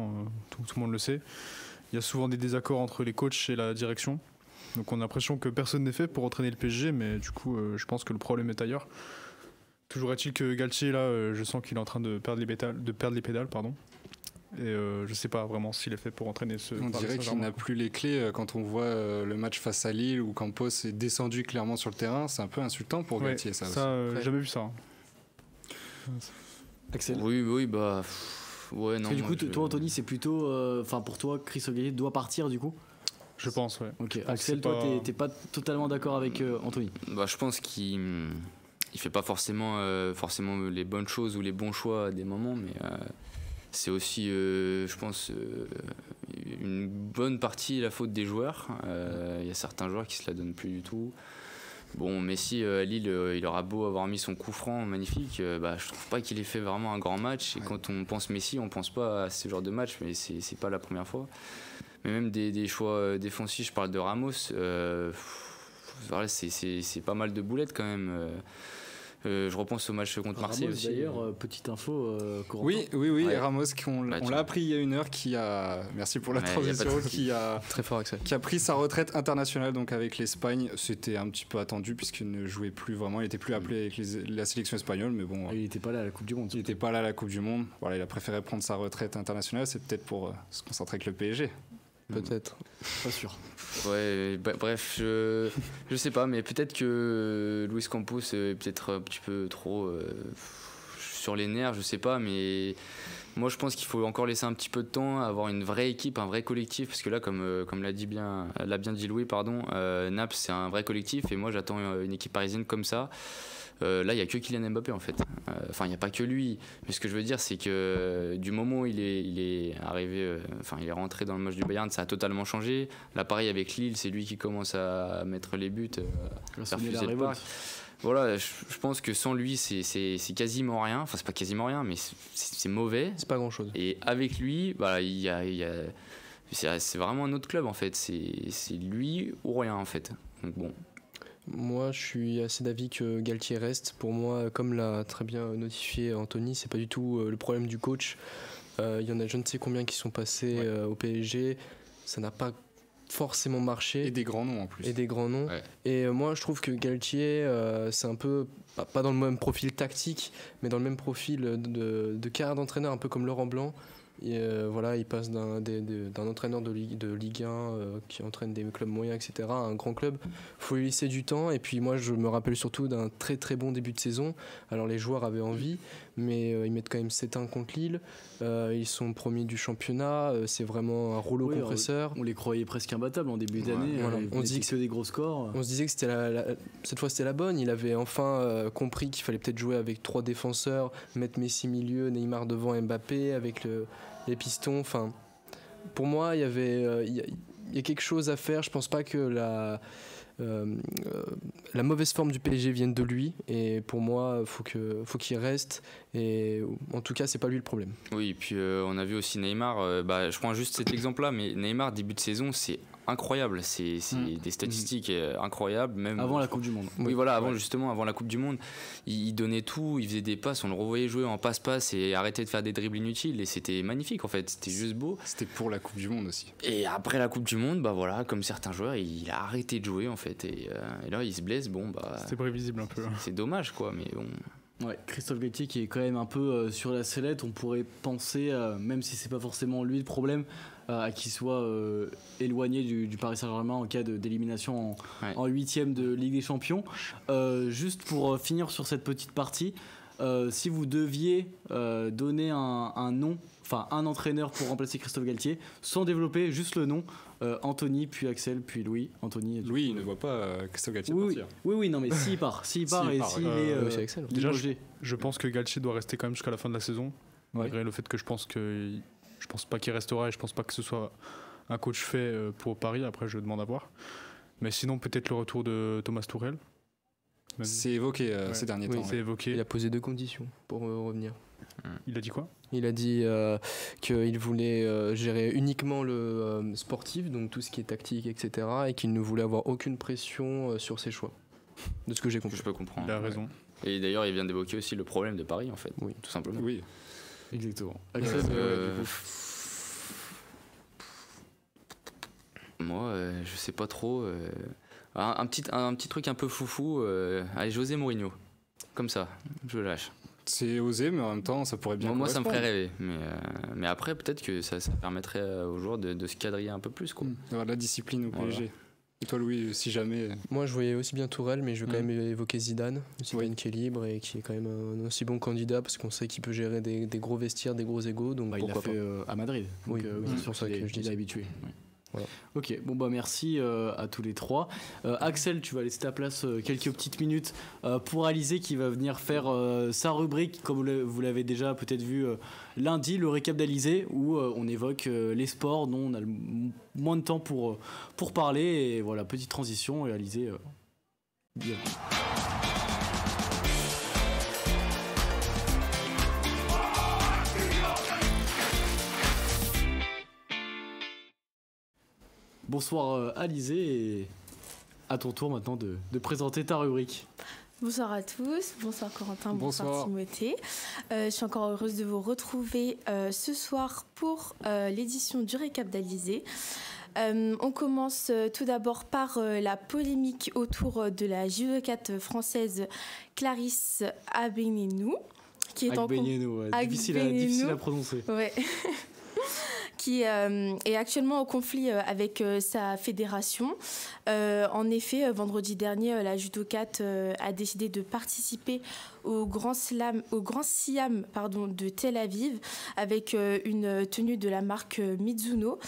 tout le monde le sait. Il y a souvent des désaccords entre les coachs et la direction. Donc on a l'impression que personne n'est fait pour entraîner le PSG, mais du coup, je pense que le problème est ailleurs. Toujours est-il que Galtier, là, je sens qu'il est en train de perdre les pédales. Et je sais pas vraiment s'il est fait pour entraîner ce. On dirait qu'il n'a plus les clés quand on voit le match face à Lille où Campos est descendu clairement sur le terrain. C'est un peu insultant pour Galtier, ça aussi. J'ai jamais vu ça. Axel ? Oui, ouais, non. Parce que du coup, toi, Anthony, c'est plutôt. Pour toi, Christophe Galtier doit partir du coup ? Je pense, ouais. Ok, Axel, toi, t'es pas totalement d'accord avec Anthony ? Je pense qu'il fait pas forcément les bonnes choses ou les bons choix à des moments, mais. C'est aussi, je pense, une bonne partie la faute des joueurs. Il y a certains joueurs qui se la donnent plus du tout. Bon, Messi à Lille, il aura beau avoir mis son coup franc magnifique, je trouve pas qu'il ait fait vraiment un grand match. Et quand on pense Messi, on pense pas à ce genre de match, mais c'est pas la première fois. Mais même des choix défensifs, je parle de Ramos, c'est pas mal de boulettes quand même. Je repense au match contre Marseille Ramos, aussi. D'ailleurs, petite info. Oui, ouais. Ramos, on l'a appris il y a une heure, merci pour la transition, très fort Axel, qui a pris sa retraite internationale donc avec l'Espagne. C'était un petit peu attendu puisqu'il ne jouait plus vraiment, il n'était plus appelé avec la sélection espagnole, mais bon. Il n'était pas là à la Coupe du Monde. Il n'était pas là à la Coupe du Monde. Voilà, il a préféré prendre sa retraite internationale. C'est peut-être pour se concentrer avec le PSG. Peut-être. Pas sûr. Ouais, bref, je sais pas, mais peut-être que Luis Campos est peut-être un petit peu trop sur les nerfs, je sais pas, mais moi je pense qu'il faut encore laisser un petit peu de temps, avoir une vraie équipe, un vrai collectif, parce que là, comme l'a bien dit Louis, Naples c'est un vrai collectif, et moi j'attends une équipe parisienne comme ça. Là, il n'y a que Kylian Mbappé en fait. Il n'y a pas que lui. Mais ce que je veux dire, c'est que du moment où il est arrivé, il est rentré dans le match du Bayern, ça a totalement changé. Là, pareil avec Lille, c'est lui qui commence à mettre les buts, à faire fuser le parc. Voilà, je pense que sans lui, c'est quasiment rien. Enfin, c'est pas quasiment rien, mais c'est mauvais. C'est pas grand-chose. Et avec lui, c'est vraiment un autre club en fait. C'est lui ou rien en fait. Donc bon. Moi, je suis assez d'avis que Galtier reste. Pour moi, comme l'a très bien notifié Anthony, c'est pas du tout le problème du coach. Il y en a je ne sais combien qui sont passés au PSG. Ça n'a pas forcément marché. Et des grands noms en plus. Et des grands noms. Ouais. Et moi, je trouve que Galtier, c'est un peu, pas dans le même profil tactique, mais dans le même profil de carrière d'entraîneur, un peu comme Laurent Blanc. Et il passe d'un entraîneur de Ligue 1 qui entraîne des clubs moyens, etc., à un grand club. Il faut lui laisser du temps. Et puis moi, je me rappelle surtout d'un très très bon début de saison. Alors les joueurs avaient envie, mais ils mettent quand même 7-1 contre Lille. Ils sont premiers du championnat. C'est vraiment un rouleau compresseur. On les croyait presque imbattables en début d'année. Voilà. On disait que c'était des gros scores. On se disait que cette fois c'était la bonne. Il avait enfin compris qu'il fallait peut-être jouer avec 3 défenseurs, mettre Messi milieu, Neymar devant, Mbappé avec les pistons. Enfin, pour moi, il y a quelque chose à faire. Je pense pas que la mauvaise forme du PSG vienne de lui, et pour moi faut qu'il reste, et en tout cas c'est pas lui le problème. Oui, et puis on a vu aussi Neymar, je prends juste cet exemple là, mais Neymar début de saison c'est incroyable, c'est des statistiques incroyables, même avant la Coupe du Monde. Oui, voilà, avant la Coupe du Monde, il donnait tout, il faisait des passes, on le revoyait jouer en passe-passe et arrêter de faire des dribbles inutiles, et c'était magnifique en fait, c'était juste beau. C'était pour la Coupe du Monde aussi. Et après la Coupe du Monde, comme certains joueurs, il a arrêté de jouer en fait, et là il se blesse, c'était prévisible un peu. C'est dommage quoi, mais bon. Ouais, Christophe Galtier qui est quand même un peu sur la sellette. On pourrait penser, même si c'est pas forcément lui le problème, à qu'il soit éloigné du Paris Saint-Germain en cas d'élimination en 8e de Ligue des Champions. Juste pour finir sur cette petite partie, si vous deviez donner un nom, enfin un entraîneur pour remplacer Christophe Galtier, sans développer, juste le nom, Anthony, puis Axel, puis Louis. Anthony, Louis, il ne voit pas Christophe Galtier oui, partir. Oui, non, mais s'il part, et s'il est Axel. Déjà, je pense que Galtier doit rester quand même jusqu'à la fin de la saison, malgré le fait que je pense pas qu'il restera et je pense pas que ce soit un coach fait pour Paris. Après, je demande à voir. Mais sinon, peut-être le retour de Thomas Tuchel. C'est évoqué ces derniers temps. C'est évoqué. Il a posé 2 conditions pour revenir. Il a dit quoi ? Il a dit qu'il voulait gérer uniquement le sportif, donc tout ce qui est tactique, etc. Et qu'il ne voulait avoir aucune pression sur ses choix. De ce que j'ai compris. Je peux comprendre. Il a raison. Et d'ailleurs, il vient d'évoquer aussi le problème de Paris, en fait. Oui. Tout simplement. Oui. Exactement. Moi, je sais pas trop. Un petit truc un peu foufou. Allez, José Mourinho. Comme ça, je lâche. C'est osé, mais en même temps, ça pourrait bien. Moi, ça me ferait rêver. Mais après, peut-être que ça permettrait aux joueurs de se quadriller un peu plus, quoi. D'avoir de la discipline au PSG. Et toi, Louis, si jamais. Moi, je voyais aussi bien Tourelle, mais je veux quand même évoquer Zidane qui est libre et qui est quand même un aussi bon candidat parce qu'on sait qu'il peut gérer des gros vestiaires, des gros égos. Donc il l'a fait à Madrid. Oui, c'est sur ça que je dis habitué. Oui. Voilà. Ok, bon bah merci à tous les trois. Axel, tu vas laisser ta place quelques petites minutes pour Alizé qui va venir faire sa rubrique, comme vous l'avez déjà peut-être vu lundi, le récap d'Alizé, où on évoque les sports dont on a moins de temps pour parler. Et voilà, petite transition et Alizé, bien. Bonsoir Alizé et à ton tour maintenant de présenter ta rubrique. Bonsoir à tous, bonsoir Corentin, bonsoir Timothée. Je suis encore heureuse de vous retrouver ce soir pour l'édition du récap d'Alizé. On commence tout d'abord par la polémique autour de la judokate française Clarisse Agbenienou. Qui est difficile à prononcer. Ouais. Qui est actuellement en conflit avec sa fédération. En effet, vendredi dernier, la judokate a décidé de participer au Grand Siam de Tel Aviv avec une tenue de la marque Mizuno.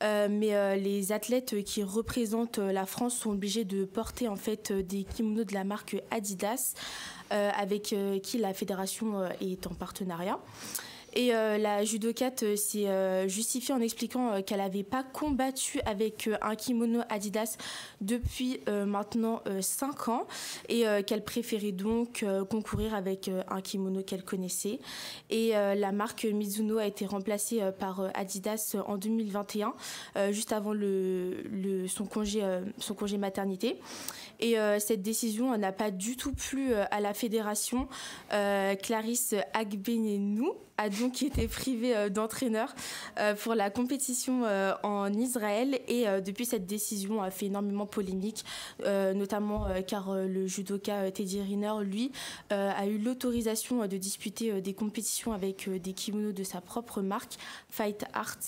Mais les athlètes qui représentent la France sont obligés de porter en fait des kimonos de la marque Adidas avec qui la fédération est en partenariat. Et la judokate s'est justifiée en expliquant qu'elle n'avait pas combattu avec un kimono Adidas depuis maintenant 5 ans et qu'elle préférait donc concourir avec un kimono qu'elle connaissait. Et la marque Mizuno a été remplacée par Adidas en 2021, juste avant son congé maternité. Et cette décision n'a pas du tout plu à la fédération. Clarisse Agbenienou a donc été privée d'entraîneur pour la compétition en Israël. Et depuis, cette décision a fait énormément polémique, notamment car le judoka Teddy Riner, lui, a eu l'autorisation de disputer des compétitions avec des kimonos de sa propre marque, Fight Art.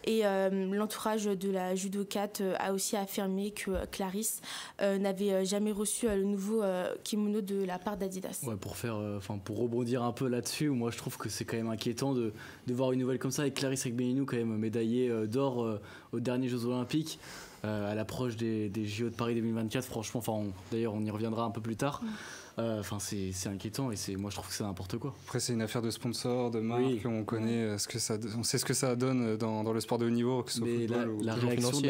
Et l'entourage de la judokate a aussi affirmé que Clarisse n'avait jamais reçu le nouveau kimono de la part d'Adidas. Ouais, pour rebondir un peu là-dessus, moi je trouve que c'est quand même inquiétant de voir une nouvelle comme ça avec Clarisse Agbenienou quand même médaillée d'or aux derniers Jeux Olympiques à l'approche des JO de Paris 2024. Franchement, d'ailleurs on y reviendra un peu plus tard. C'est inquiétant et moi je trouve que c'est n'importe quoi. Après c'est une affaire de sponsor, de marque, on connaît on sait ce que ça donne dans le sport de haut niveau, que ce soit football la réaction de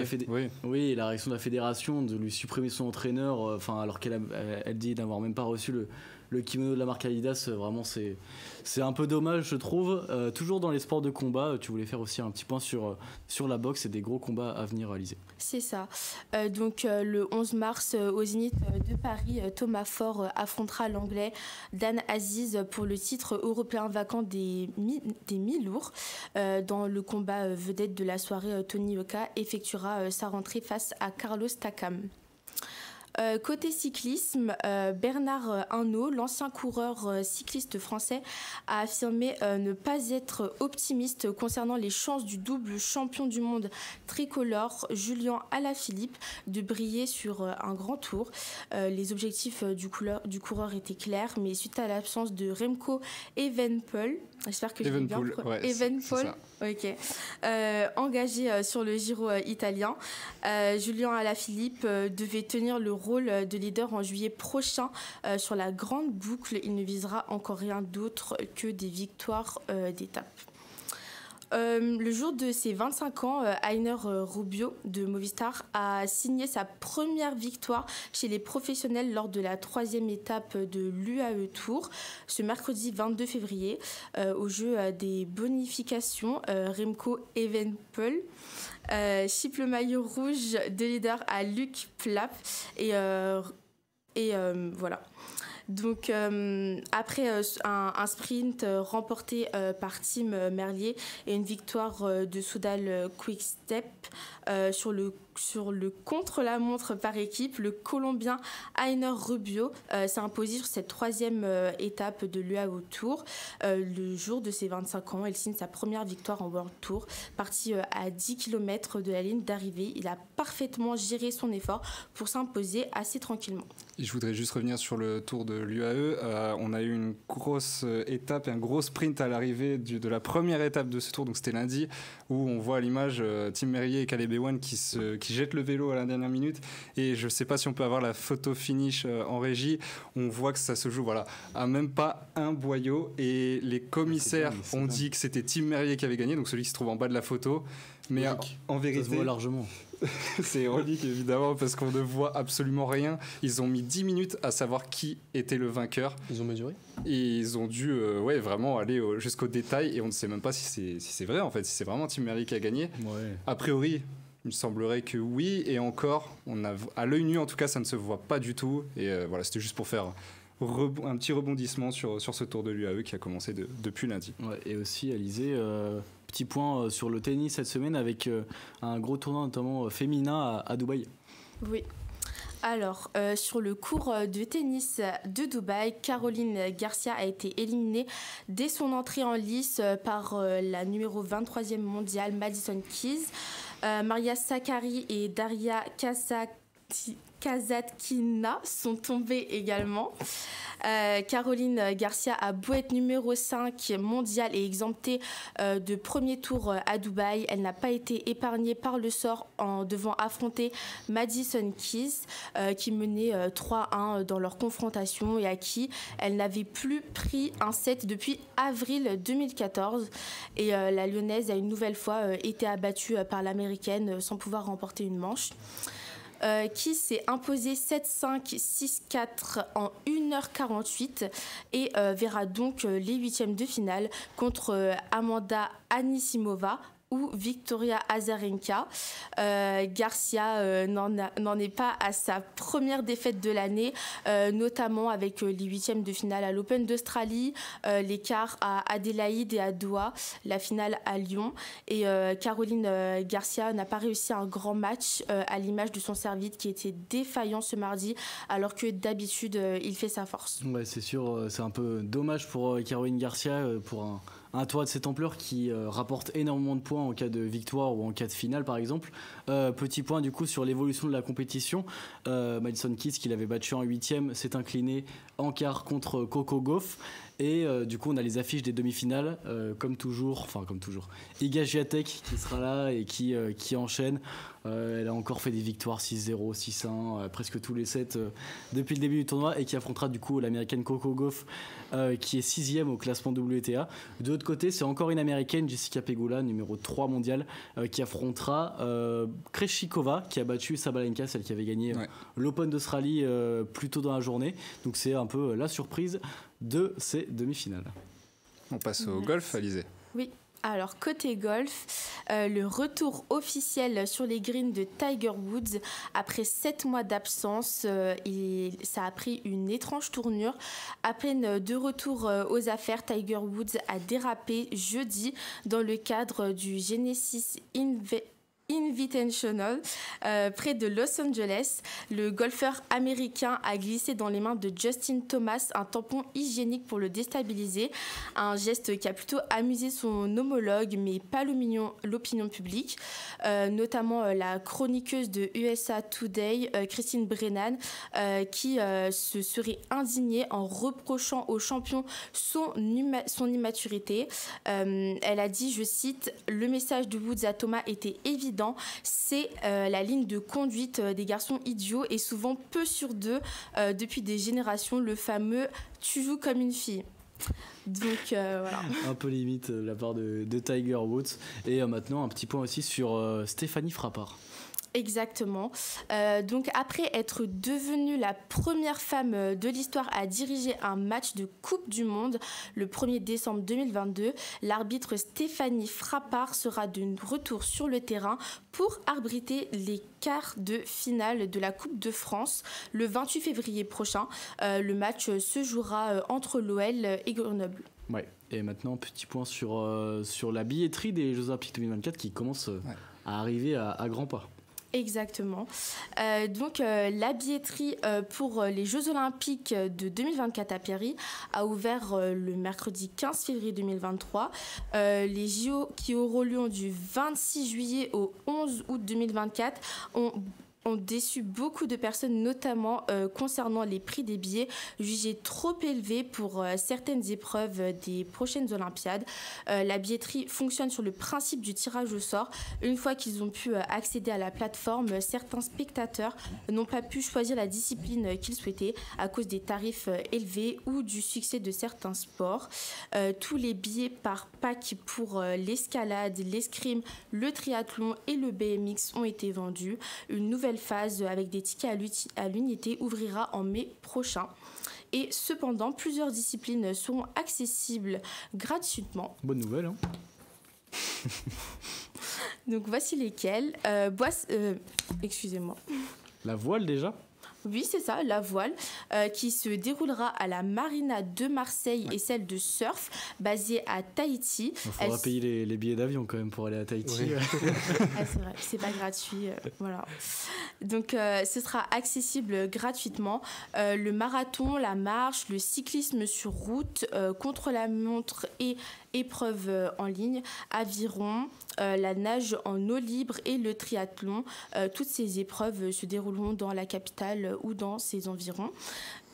la réaction de la fédération de lui supprimer son entraîneur, alors qu'elle dit d'avoir même pas reçu le kimono de la marque Adidas, vraiment c'est un peu dommage je trouve. Toujours dans les sports de combat, tu voulais faire aussi un petit point sur la boxe et des gros combats à venir réaliser. C'est ça. Donc le 11 mars au Zénith de Paris, Thomas Ford affrontera l'anglais Dan Aziz pour le titre européen vacant des mi-lourds. Dans le combat vedette de la soirée, Tony Yoka effectuera sa rentrée face à Carlos Takam. Côté cyclisme, Bernard Hinault, l'ancien coureur cycliste français, a affirmé ne pas être optimiste concernant les chances du double champion du monde tricolore Julian Alaphilippe de briller sur un grand tour. Les objectifs du coureur étaient clairs, mais suite à l'absence de Remco Evenepoel, j'espère que je l'ai bien Evenepoel, ok, engagé sur le Giro italien, Julian Alaphilippe devait tenir le rôle de leader en juillet prochain sur la grande boucle. Il ne visera encore rien d'autre que des victoires d'étape. Le jour de ses 25 ans, Heiner Rubio de Movistar a signé sa première victoire chez les professionnels lors de la 3e étape de l'UAE Tour. Ce mercredi 22 février, au jeu des bonifications, Remco Evenepoel chipe le maillot rouge de leader à Luc Plapp et voilà. Donc après un sprint remporté par Tim Merlier et une victoire de Soudal Quick-Step sur le contre-la-montre par équipe, le Colombien Heiner Rubio s'est imposé sur cette 3e étape de l'UAE Tour. Le jour de ses 25 ans, il signe sa première victoire en World Tour. Parti à 10 km de la ligne d'arrivée, il a parfaitement géré son effort pour s'imposer assez tranquillement. Et je voudrais juste revenir sur le Tour de l'UAE. On a eu une grosse étape et un gros sprint à l'arrivée de la première étape de ce Tour, donc c'était lundi, où on voit à l'image Tim Merlier et Caleb Ewan qui jettent le vélo à la dernière minute. Et je ne sais pas si on peut avoir la photo finish en régie. On voit que ça se joue à même pas un boyau. Et les commissaires ont dit que c'était Tim Merlier qui avait gagné, donc celui qui se trouve en bas de la photo. Mais en vérité, ça se voit largement. C'est ironique évidemment parce qu'on ne voit absolument rien. Ils ont mis 10 minutes à savoir qui était le vainqueur. Ils ont mesuré et ils ont dû vraiment aller jusqu'au détail et on ne sait même pas si c'est vrai en fait, si c'est vraiment Tim Merlier qui a gagné. A priori, il me semblerait que oui, et encore, à l'œil nu en tout cas ça ne se voit pas du tout. Et voilà, c'était juste pour faire un petit rebondissement sur ce Tour de l'UAE qui a commencé depuis lundi. Ouais, et aussi Alizé, petit point sur le tennis cette semaine avec un gros tournoi notamment féminin à Dubaï. Oui. Alors, sur le court de tennis de Dubaï, Caroline Garcia a été éliminée dès son entrée en lice par la numéro 23e mondiale Madison Keys. Maria Sakkari et Daria Kasatkina sont tombées également. Caroline Garcia a beau être numéro 5 mondiale et exemptée de premier tour à Dubaï, elle n'a pas été épargnée par le sort en devant affronter Madison Keys qui menait 3-1 dans leur confrontation et à qui elle n'avait plus pris un set depuis avril 2014. Et la Lyonnaise a une nouvelle fois été abattue par l'Américaine sans pouvoir remporter une manche. Qui s'est imposé 7-5, 6-4 en 1h48 et verra donc les huitièmes de finale contre Amanda Anisimova ou Victoria Azarenka. Garcia n'en est pas à sa première défaite de l'année, notamment avec les huitièmes de finale à l'Open d'Australie, les quarts à Adélaïde et à Doha, la finale à Lyon. Et Caroline Garcia n'a pas réussi un grand match à l'image de son service qui était défaillant ce mardi, alors que d'habitude il fait sa force. Ouais, c'est sûr, c'est un peu dommage pour Caroline Garcia, pour un tournoi de cette ampleur qui rapporte énormément de points en cas de victoire ou en cas de finale par exemple. Petit point du coup sur l'évolution de la compétition. Madison Keys qui l'avait battu en 8e s'est incliné en quart contre Coco Gauff. Et du coup on a les affiches des demi-finales comme toujours. Iga Swiatek qui sera là et qui enchaîne. Elle a encore fait des victoires 6-0, 6-1, presque tous les sets depuis le début du tournoi et qui affrontera du coup l'américaine Coco Gauff qui est 6e au classement WTA. De l'autre côté, c'est encore une américaine, Jessica Pegula, numéro 3 mondiale, qui affrontera Krejcikova qui a battu Sabalenka, celle qui avait gagné l'Open d'Australie plus tôt dans la journée. Donc c'est un peu la surprise de ces demi-finales. On passe au golf, Alizé. Oui. Alors, côté golf, le retour officiel sur les greens de Tiger Woods. Après 7 mois d'absence, ça a pris une étrange tournure. À peine de retour aux affaires, Tiger Woods a dérapé jeudi dans le cadre du Genesis Invitational près de Los Angeles. Le golfeur américain a glissé dans les mains de Justin Thomas un tampon hygiénique pour le déstabiliser. Un geste qui a plutôt amusé son homologue, mais pas l'opinion publique. Notamment la chroniqueuse de USA Today, Christine Brennan, qui se serait indignée en reprochant au champion son immaturité. Elle a dit, je cite, « Le message de Woods à Thomas était évident, c'est la ligne de conduite des garçons idiots et souvent peu sur d'eux depuis des générations, le fameux « tu joues comme une fille ». Donc voilà. Un peu limite de la part de Tiger Woods. Et maintenant un petit point aussi sur Stéphanie Frappart. Exactement. Donc après être devenue la première femme de l'histoire à diriger un match de Coupe du Monde le 1er décembre 2022, l'arbitre Stéphanie Frappart sera de retour sur le terrain pour arbitrer les quarts de finale de la Coupe de France le 28 février prochain. Le match se jouera entre l'OL et Grenoble. Ouais. Et maintenant, petit point sur la billetterie des Jeux Olympiques 2024 qui commence à arriver à grands pas. Exactement. Donc la billetterie pour les Jeux Olympiques de 2024 à Paris a ouvert le mercredi 15 février 2023. Les JO qui auront lieu du 26 juillet au 11 août 2024 ont déçu beaucoup de personnes, notamment concernant les prix des billets jugés trop élevés pour certaines épreuves des prochaines Olympiades. La billetterie fonctionne sur le principe du tirage au sort. Une fois qu'ils ont pu accéder à la plateforme, certains spectateurs n'ont pas pu choisir la discipline qu'ils souhaitaient à cause des tarifs élevés ou du succès de certains sports. Tous les billets par pack pour l'escalade, l'escrime, le triathlon et le BMX ont été vendus. Une nouvelle phase avec des tickets à l'unité ouvrira en mai prochain. Et cependant, plusieurs disciplines seront accessibles gratuitement. Bonne nouvelle, hein. Donc voici lesquelles. Excusez-moi. La voile déjà ? Oui, c'est ça, la voile, qui se déroulera à la Marina de Marseille et celle de surf, basée à Tahiti. Il faudra payer les billets d'avion quand même pour aller à Tahiti. Oui. C'est vrai, c'est pas gratuit. Voilà. Donc, ce sera accessible gratuitement. Le marathon, la marche, le cyclisme sur route, contre-la-montre et épreuves en ligne, aviron, la nage en eau libre et le triathlon. Toutes ces épreuves se dérouleront dans la capitale ou dans ses environs.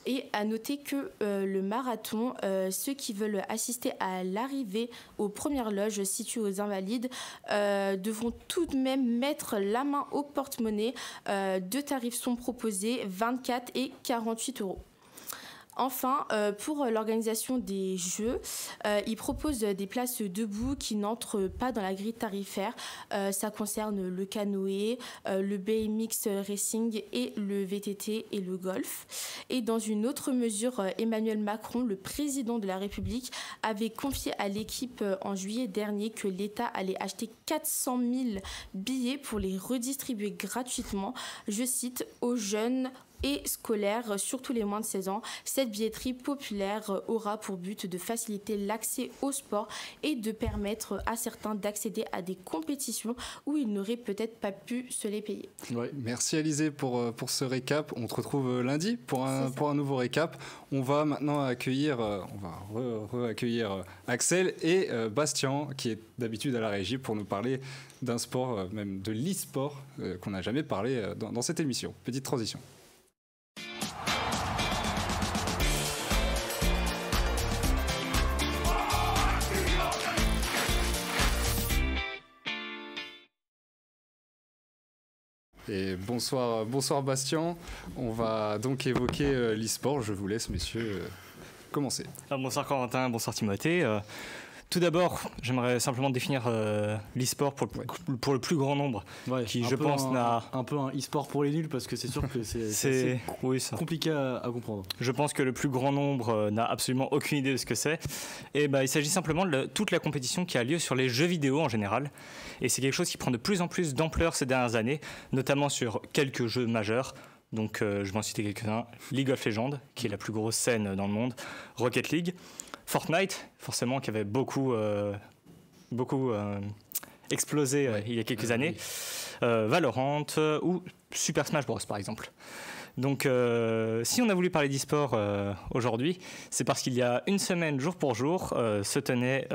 Et à noter que le marathon, ceux qui veulent assister à l'arrivée aux premières loges situées aux Invalides devront tout de même mettre la main au porte-monnaie. Deux tarifs sont proposés, 24 et 48 €. Enfin, pour l'organisation des Jeux, ils proposent des places debout qui n'entrent pas dans la grille tarifaire. Ça concerne le canoë, le BMX racing et le VTT et le golf. Et dans une autre mesure, Emmanuel Macron, le président de la République, avait confié à l'équipe en juillet dernier que l'État allait acheter 400 000 billets pour les redistribuer gratuitement, je cite, aux jeunes et scolaires, surtout les moins de 16 ans. Cette billetterie populaire aura pour but de faciliter l'accès au sport et de permettre à certains d'accéder à des compétitions où ils n'auraient peut-être pas pu se les payer. Ouais. Merci Alizée pour ce récap. On te retrouve lundi pour un nouveau récap. On va maintenant accueillir, accueillir Axel et Bastien, qui est d'habitude à la régie, pour nous parler d'un sport, même de l'e-sport, qu'on n'a jamais parlé dans cette émission. Petite transition. Et bonsoir Bastien. On va donc évoquer l'e-sport. Je vous laisse, messieurs, commencer. Bonsoir Corentin, bonsoir Timothée. Tout d'abord, j'aimerais simplement définir l'e-sport pour le plus grand nombre, qui je pense n'a... Un peu un e-sport pour les nuls, parce que c'est sûr que c'est compliqué à comprendre. Je pense que le plus grand nombre n'a absolument aucune idée de ce que c'est. Et il s'agit simplement de toute la compétition qui a lieu sur les jeux vidéo en général. Et c'est quelque chose qui prend de plus en plus d'ampleur ces dernières années, notamment sur quelques jeux majeurs. Donc je vais en citer quelques-uns. League of Legends, qui est la plus grosse scène dans le monde. Rocket League. Fortnite, forcément, qui avait beaucoup explosé il y a quelques années. Valorant ou Super Smash Bros par exemple. Donc si on a voulu parler d'e-sport aujourd'hui, c'est parce qu'il y a une semaine, jour pour jour, se tenait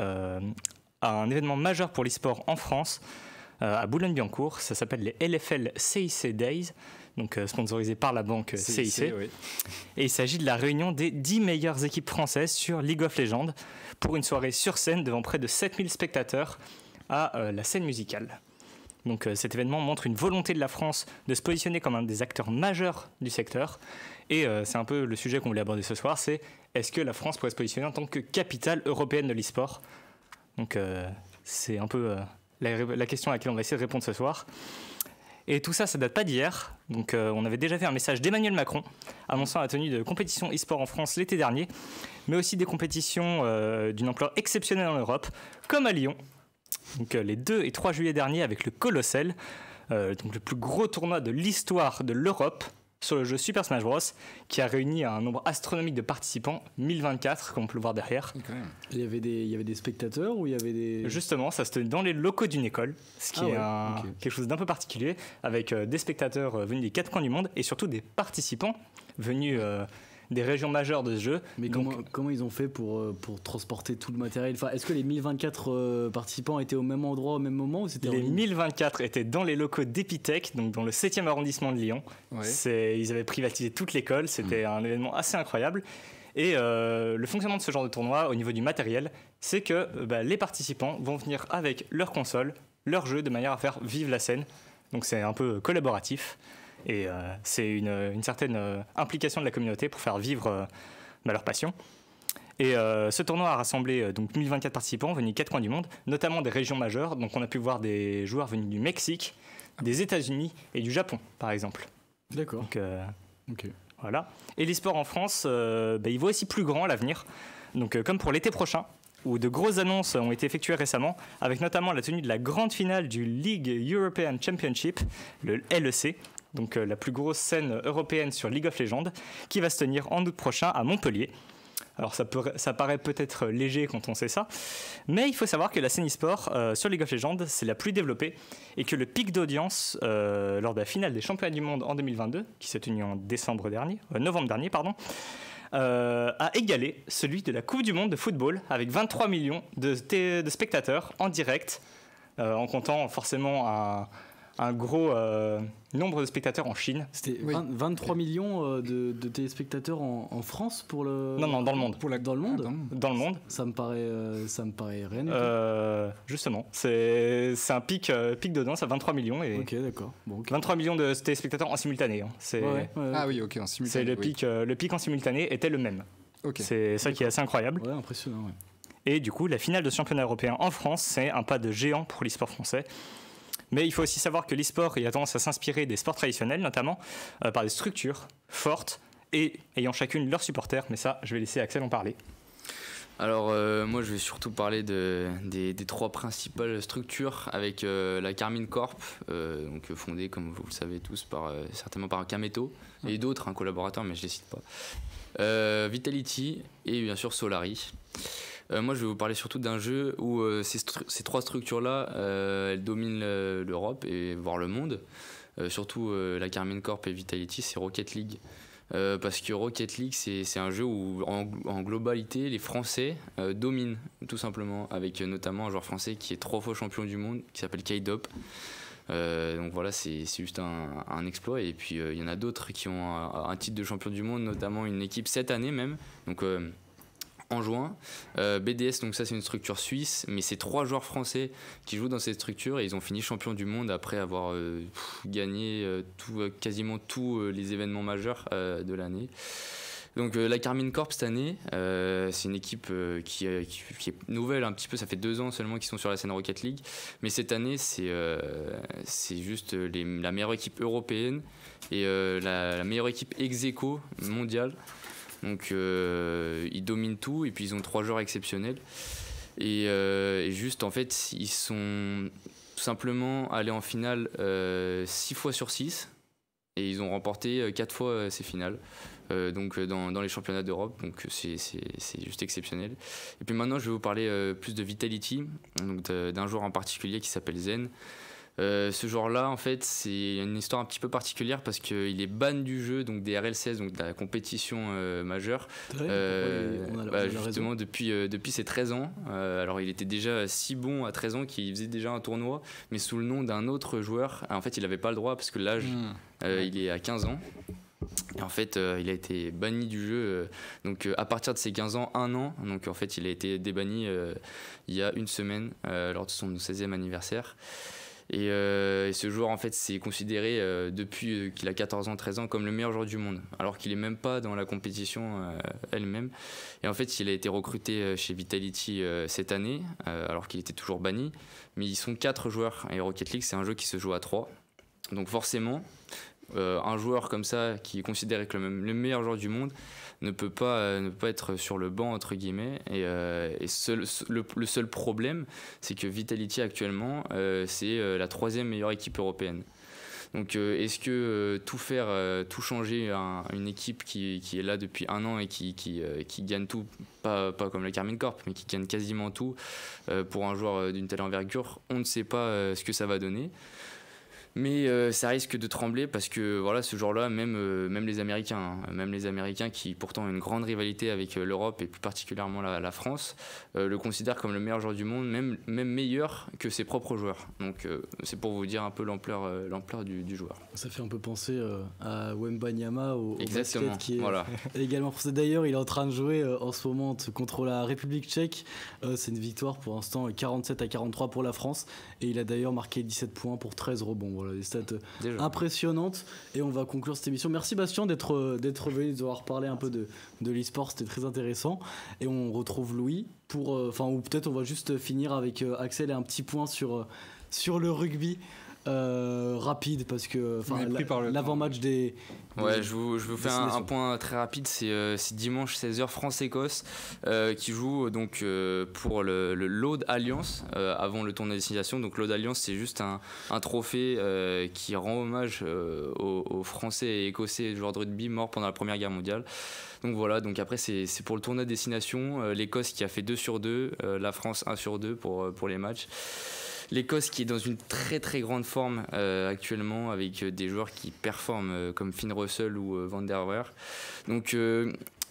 un événement majeur pour l'e-sport en France, à Boulogne-Billancourt. Ça s'appelle les LFL CIC Days, donc sponsorisé par la banque CIC. Oui. Et il s'agit de la réunion des 10 meilleures équipes françaises sur League of Legends pour une soirée sur scène devant près de 7000 spectateurs à la scène musicale. Donc cet événement montre une volonté de la France de se positionner comme un des acteurs majeurs du secteur. Et c'est un peu le sujet qu'on voulait aborder ce soir, c'est est-ce que la France pourrait se positionner en tant que capitale européenne de l'e-sport ? Donc c'est un peu la question à laquelle on va essayer de répondre ce soir. Et tout ça, ça date pas d'hier. Donc on avait déjà vu un message d'Emmanuel Macron annonçant la tenue de compétitions e-sport en France l'été dernier, mais aussi des compétitions d'une ampleur exceptionnelle en Europe, comme à Lyon. Donc les 2 et 3 juillet dernier avec le Colossal, donc le plus gros tournoi de l'histoire de l'Europe sur le jeu Super Smash Bros, qui a réuni un nombre astronomique de participants, 1024, comme on peut le voir derrière. Il y avait des spectateurs ou il y avait des... Justement, ça se tenait dans les locaux d'une école, ce qui est quelque chose d'un peu particulier, avec des spectateurs venus des 4 coins du monde et surtout des participants venus des régions majeures de ce jeu. Mais comment ils ont fait pour transporter tout le matériel ? Enfin, est-ce que les 1024 participants étaient au même endroit au même moment ou c'était Les 1024 étaient dans les locaux d'Epitech, donc dans le 7e arrondissement de Lyon. Ouais. Ils avaient privatisé toute l'école, c'était un événement assez incroyable. Et le fonctionnement de ce genre de tournoi au niveau du matériel, c'est que les participants vont venir avec leur console, leur jeu, de manière à faire vivre la scène. Donc c'est un peu collaboratif. Et c'est une certaine implication de la communauté pour faire vivre leur passion. Et ce tournoi a rassemblé donc 1024 participants venus des 4 coins du monde, notamment des régions majeures. Donc on a pu voir des joueurs venus du Mexique, des États-Unis et du Japon, par exemple. D'accord. Donc, voilà. Et l'e-sport en France, il voit aussi plus grand à l'avenir. Donc comme pour l'été prochain, où de grosses annonces ont été effectuées récemment, avec notamment la tenue de la grande finale du League European Championship, le LEC, donc la plus grosse scène européenne sur League of Legends, qui va se tenir en août prochain à Montpellier. Alors ça paraît peut-être léger quand on sait ça, mais il faut savoir que la scène e-sport sur League of Legends, c'est la plus développée, et que le pic d'audience lors de la finale des championnats du monde en 2022, qui s'est tenue en novembre dernier, a égalé celui de la Coupe du monde de football, avec 23 millions de spectateurs en direct, en comptant forcément un gros nombre de spectateurs en Chine. C'était 23 millions de téléspectateurs en France pour le... Non, dans le monde. Dans le monde ? Dans le monde. Ça me paraît rien. Justement, c'est un pic d'audience à 23 millions. Et ok, d'accord. Bon, okay. 23 millions de téléspectateurs en simultané. Hein. Ah oui, ok, en simultané. Le pic en simultané était le même. Okay. C'est ça qui est assez incroyable. Ouais, impressionnant, ouais. Et du coup, la finale de championnat européen en France, c'est un pas de géant pour l'e-sport français. Mais il faut aussi savoir que l'e-sport a tendance à s'inspirer des sports traditionnels, notamment par des structures fortes et ayant chacune leurs supporters. Mais ça, je vais laisser Axel en parler. Alors moi je vais surtout parler des 3 principales structures avec la Carmine Corp, donc fondée comme vous le savez tous certainement par Kameto et d'autres collaborateurs, mais je ne les cite pas. Vitality et bien sûr Solari. Moi je vais vous parler surtout d'un jeu où ces 3 structures-là elles dominent l'Europe et voire le monde. Surtout la Carmine Corp et Vitality, c'est Rocket League. Parce que Rocket League c'est un jeu où en globalité les Français dominent tout simplement, avec notamment un joueur français qui est 3 fois champion du monde qui s'appelle K-Dop. Donc voilà, c'est juste un exploit. Et puis il y en a d'autres qui ont un titre de champion du monde, notamment une équipe cette année même, donc en juin. BDS, donc ça c'est une structure suisse, mais c'est 3 joueurs français qui jouent dans cette structure et ils ont fini champion du monde après avoir gagné quasiment tous les événements majeurs de l'année. Donc la Carmine Corp cette année, c'est une équipe qui est nouvelle un petit peu, ça fait 2 ans seulement qu'ils sont sur la scène Rocket League, mais cette année c'est juste la meilleure équipe européenne et la meilleure équipe ex-aequo mondiale. Donc ils dominent tout et puis ils ont 3 joueurs exceptionnels et juste en fait ils sont tout simplement allés en finale 6 fois sur 6 et ils ont remporté 4 fois ces finales donc dans les championnats d'Europe, donc c'est juste exceptionnel. Et puis maintenant je vais vous parler plus de Vitality, donc d'un joueur en particulier qui s'appelle Zen. Ce joueur-là, en fait, c'est une histoire un petit peu particulière parce qu'il est ban du jeu, donc des RLCS, donc de la compétition majeure, justement depuis ses 13 ans. Alors il était déjà si bon à 13 ans qu'il faisait déjà un tournoi, mais sous le nom d'un autre joueur. En fait, il n'avait pas le droit parce que l'âge, il est à 15 ans. Et en fait, il a été banni du jeu. Donc, à partir de ses 15 ans, 1 an. Donc, en fait, il a été débanni il y a une semaine lors de son 16e anniversaire. Et ce joueur, en fait, c'est considéré depuis qu'il a 14 ans, 13 ans, comme le meilleur joueur du monde, alors qu'il n'est même pas dans la compétition elle-même. Et en fait, il a été recruté chez Vitality cette année, alors qu'il était toujours banni. Mais ils sont 4 joueurs. Et Rocket League, c'est un jeu qui se joue à 3. Donc forcément, un joueur comme ça, qui est considéré comme le meilleur joueur du monde, ne peut pas être sur le banc, entre guillemets. Et le seul problème, c'est que Vitality actuellement, c'est la 3e meilleure équipe européenne. Donc est-ce que tout changer une équipe qui est là depuis 1 an et qui gagne tout, pas comme la Carmine Corp, mais qui gagne quasiment tout, pour un joueur d'une telle envergure, on ne sait pas ce que ça va donner. Mais ça risque de trembler parce que voilà, ce genre-là, même les Américains qui pourtant ont une grande rivalité avec l'Europe et plus particulièrement la France, le considèrent comme le meilleur joueur du monde, même meilleur que ses propres joueurs. Donc c'est pour vous dire un peu l'ampleur du joueur. Ça fait un peu penser à Wembanyama au Exactement, basket, qui est également français. D'ailleurs, il est en train de jouer en ce moment contre la République tchèque. C'est une victoire pour l'instant, 47-43 pour la France. Et il a d'ailleurs marqué 17 points pour 13 rebonds. Voilà, des stats impressionnantes. Et on va conclure cette émission. Merci Bastien d'être venu, d'avoir parlé un peu de l'e-sport. C'était très intéressant. Et on retrouve Louis pour... ou peut-être on va juste finir avec Axel et un petit point sur le rugby. Rapide parce que l'avant-match des je vous fais un point très rapide. C'est dimanche 16h France-Écosse qui joue donc pour le Lode Alliance avant le tournoi de destination. Donc Lode Alliance, c'est juste un trophée qui rend hommage aux Français et Écossais joueurs de rugby morts pendant la Première Guerre mondiale. Donc voilà, donc après c'est pour le tournoi de destination. L'Écosse qui a fait 2/2, la France 1/2 pour les matchs. L'Écosse qui est dans une très très grande forme actuellement, avec des joueurs qui performent comme Finn Russell ou Van der Weer. Donc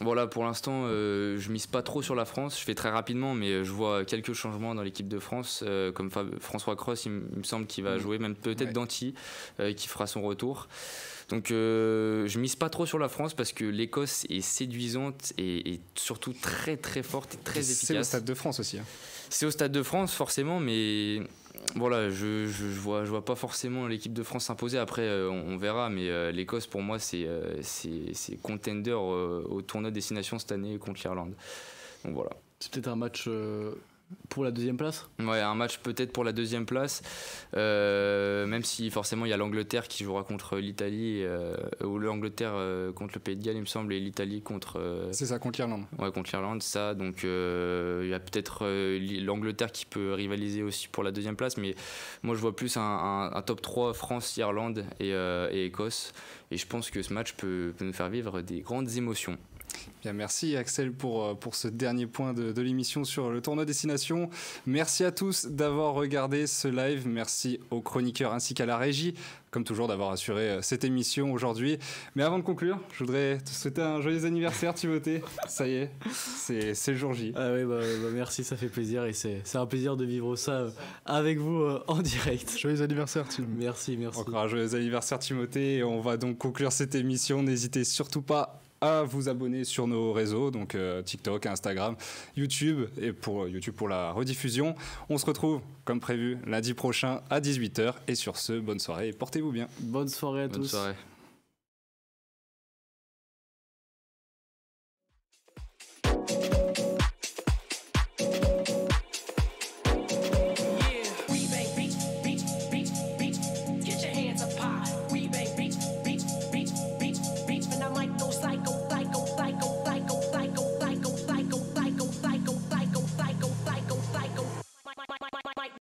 voilà, pour l'instant je mise pas trop sur la France. Je fais très rapidement, mais je vois quelques changements dans l'équipe de France, comme François Cross, il me semble qu'il va jouer, même peut-être Danty qui fera son retour. Donc je mise pas trop sur la France parce que l'Écosse est séduisante et surtout très très forte et très efficace. C'est au Stade de France aussi. C'est au Stade de France forcément, mais voilà, je vois pas forcément l'équipe de France s'imposer. Après on verra, mais l'Écosse pour moi c'est contender au tournoi de destination cette année contre l'Irlande. Donc voilà. C'est peut-être un match pour la 2e place. Ouais, un match peut-être pour la 2e place, même si forcément il y a l'Angleterre qui jouera contre l'Italie, ou l'Angleterre contre le Pays de Galles il me semble, et l'Italie contre... C'est ça, contre l'Irlande. Ouais, contre l'Irlande, ça. Donc il y a peut-être l'Angleterre qui peut rivaliser aussi pour la 2e place, mais moi je vois plus un top 3 France, Irlande et Écosse, et je pense que ce match peut nous faire vivre des grandes émotions. Bien, merci Axel pour ce dernier point de l'émission sur le tournoi destination. Merci à tous d'avoir regardé ce live. Merci aux chroniqueurs ainsi qu'à la régie, comme toujours, d'avoir assuré cette émission aujourd'hui. Mais avant de conclure, je voudrais te souhaiter un joyeux anniversaire, Timothée. Ça y est, c'est le jour J. Ah oui, merci, ça fait plaisir et c'est un plaisir de vivre ça avec vous en direct. Joyeux anniversaire, Tim. Merci. Encore un joyeux anniversaire, Timothée. Et on va donc conclure cette émission. N'hésitez surtout pas à vous abonner sur nos réseaux, donc TikTok, Instagram, YouTube, et pour YouTube pour la rediffusion. On se retrouve comme prévu lundi prochain à 18h, et sur ce, bonne soirée et portez-vous bien. Bonne soirée à tous. Bonne soirée.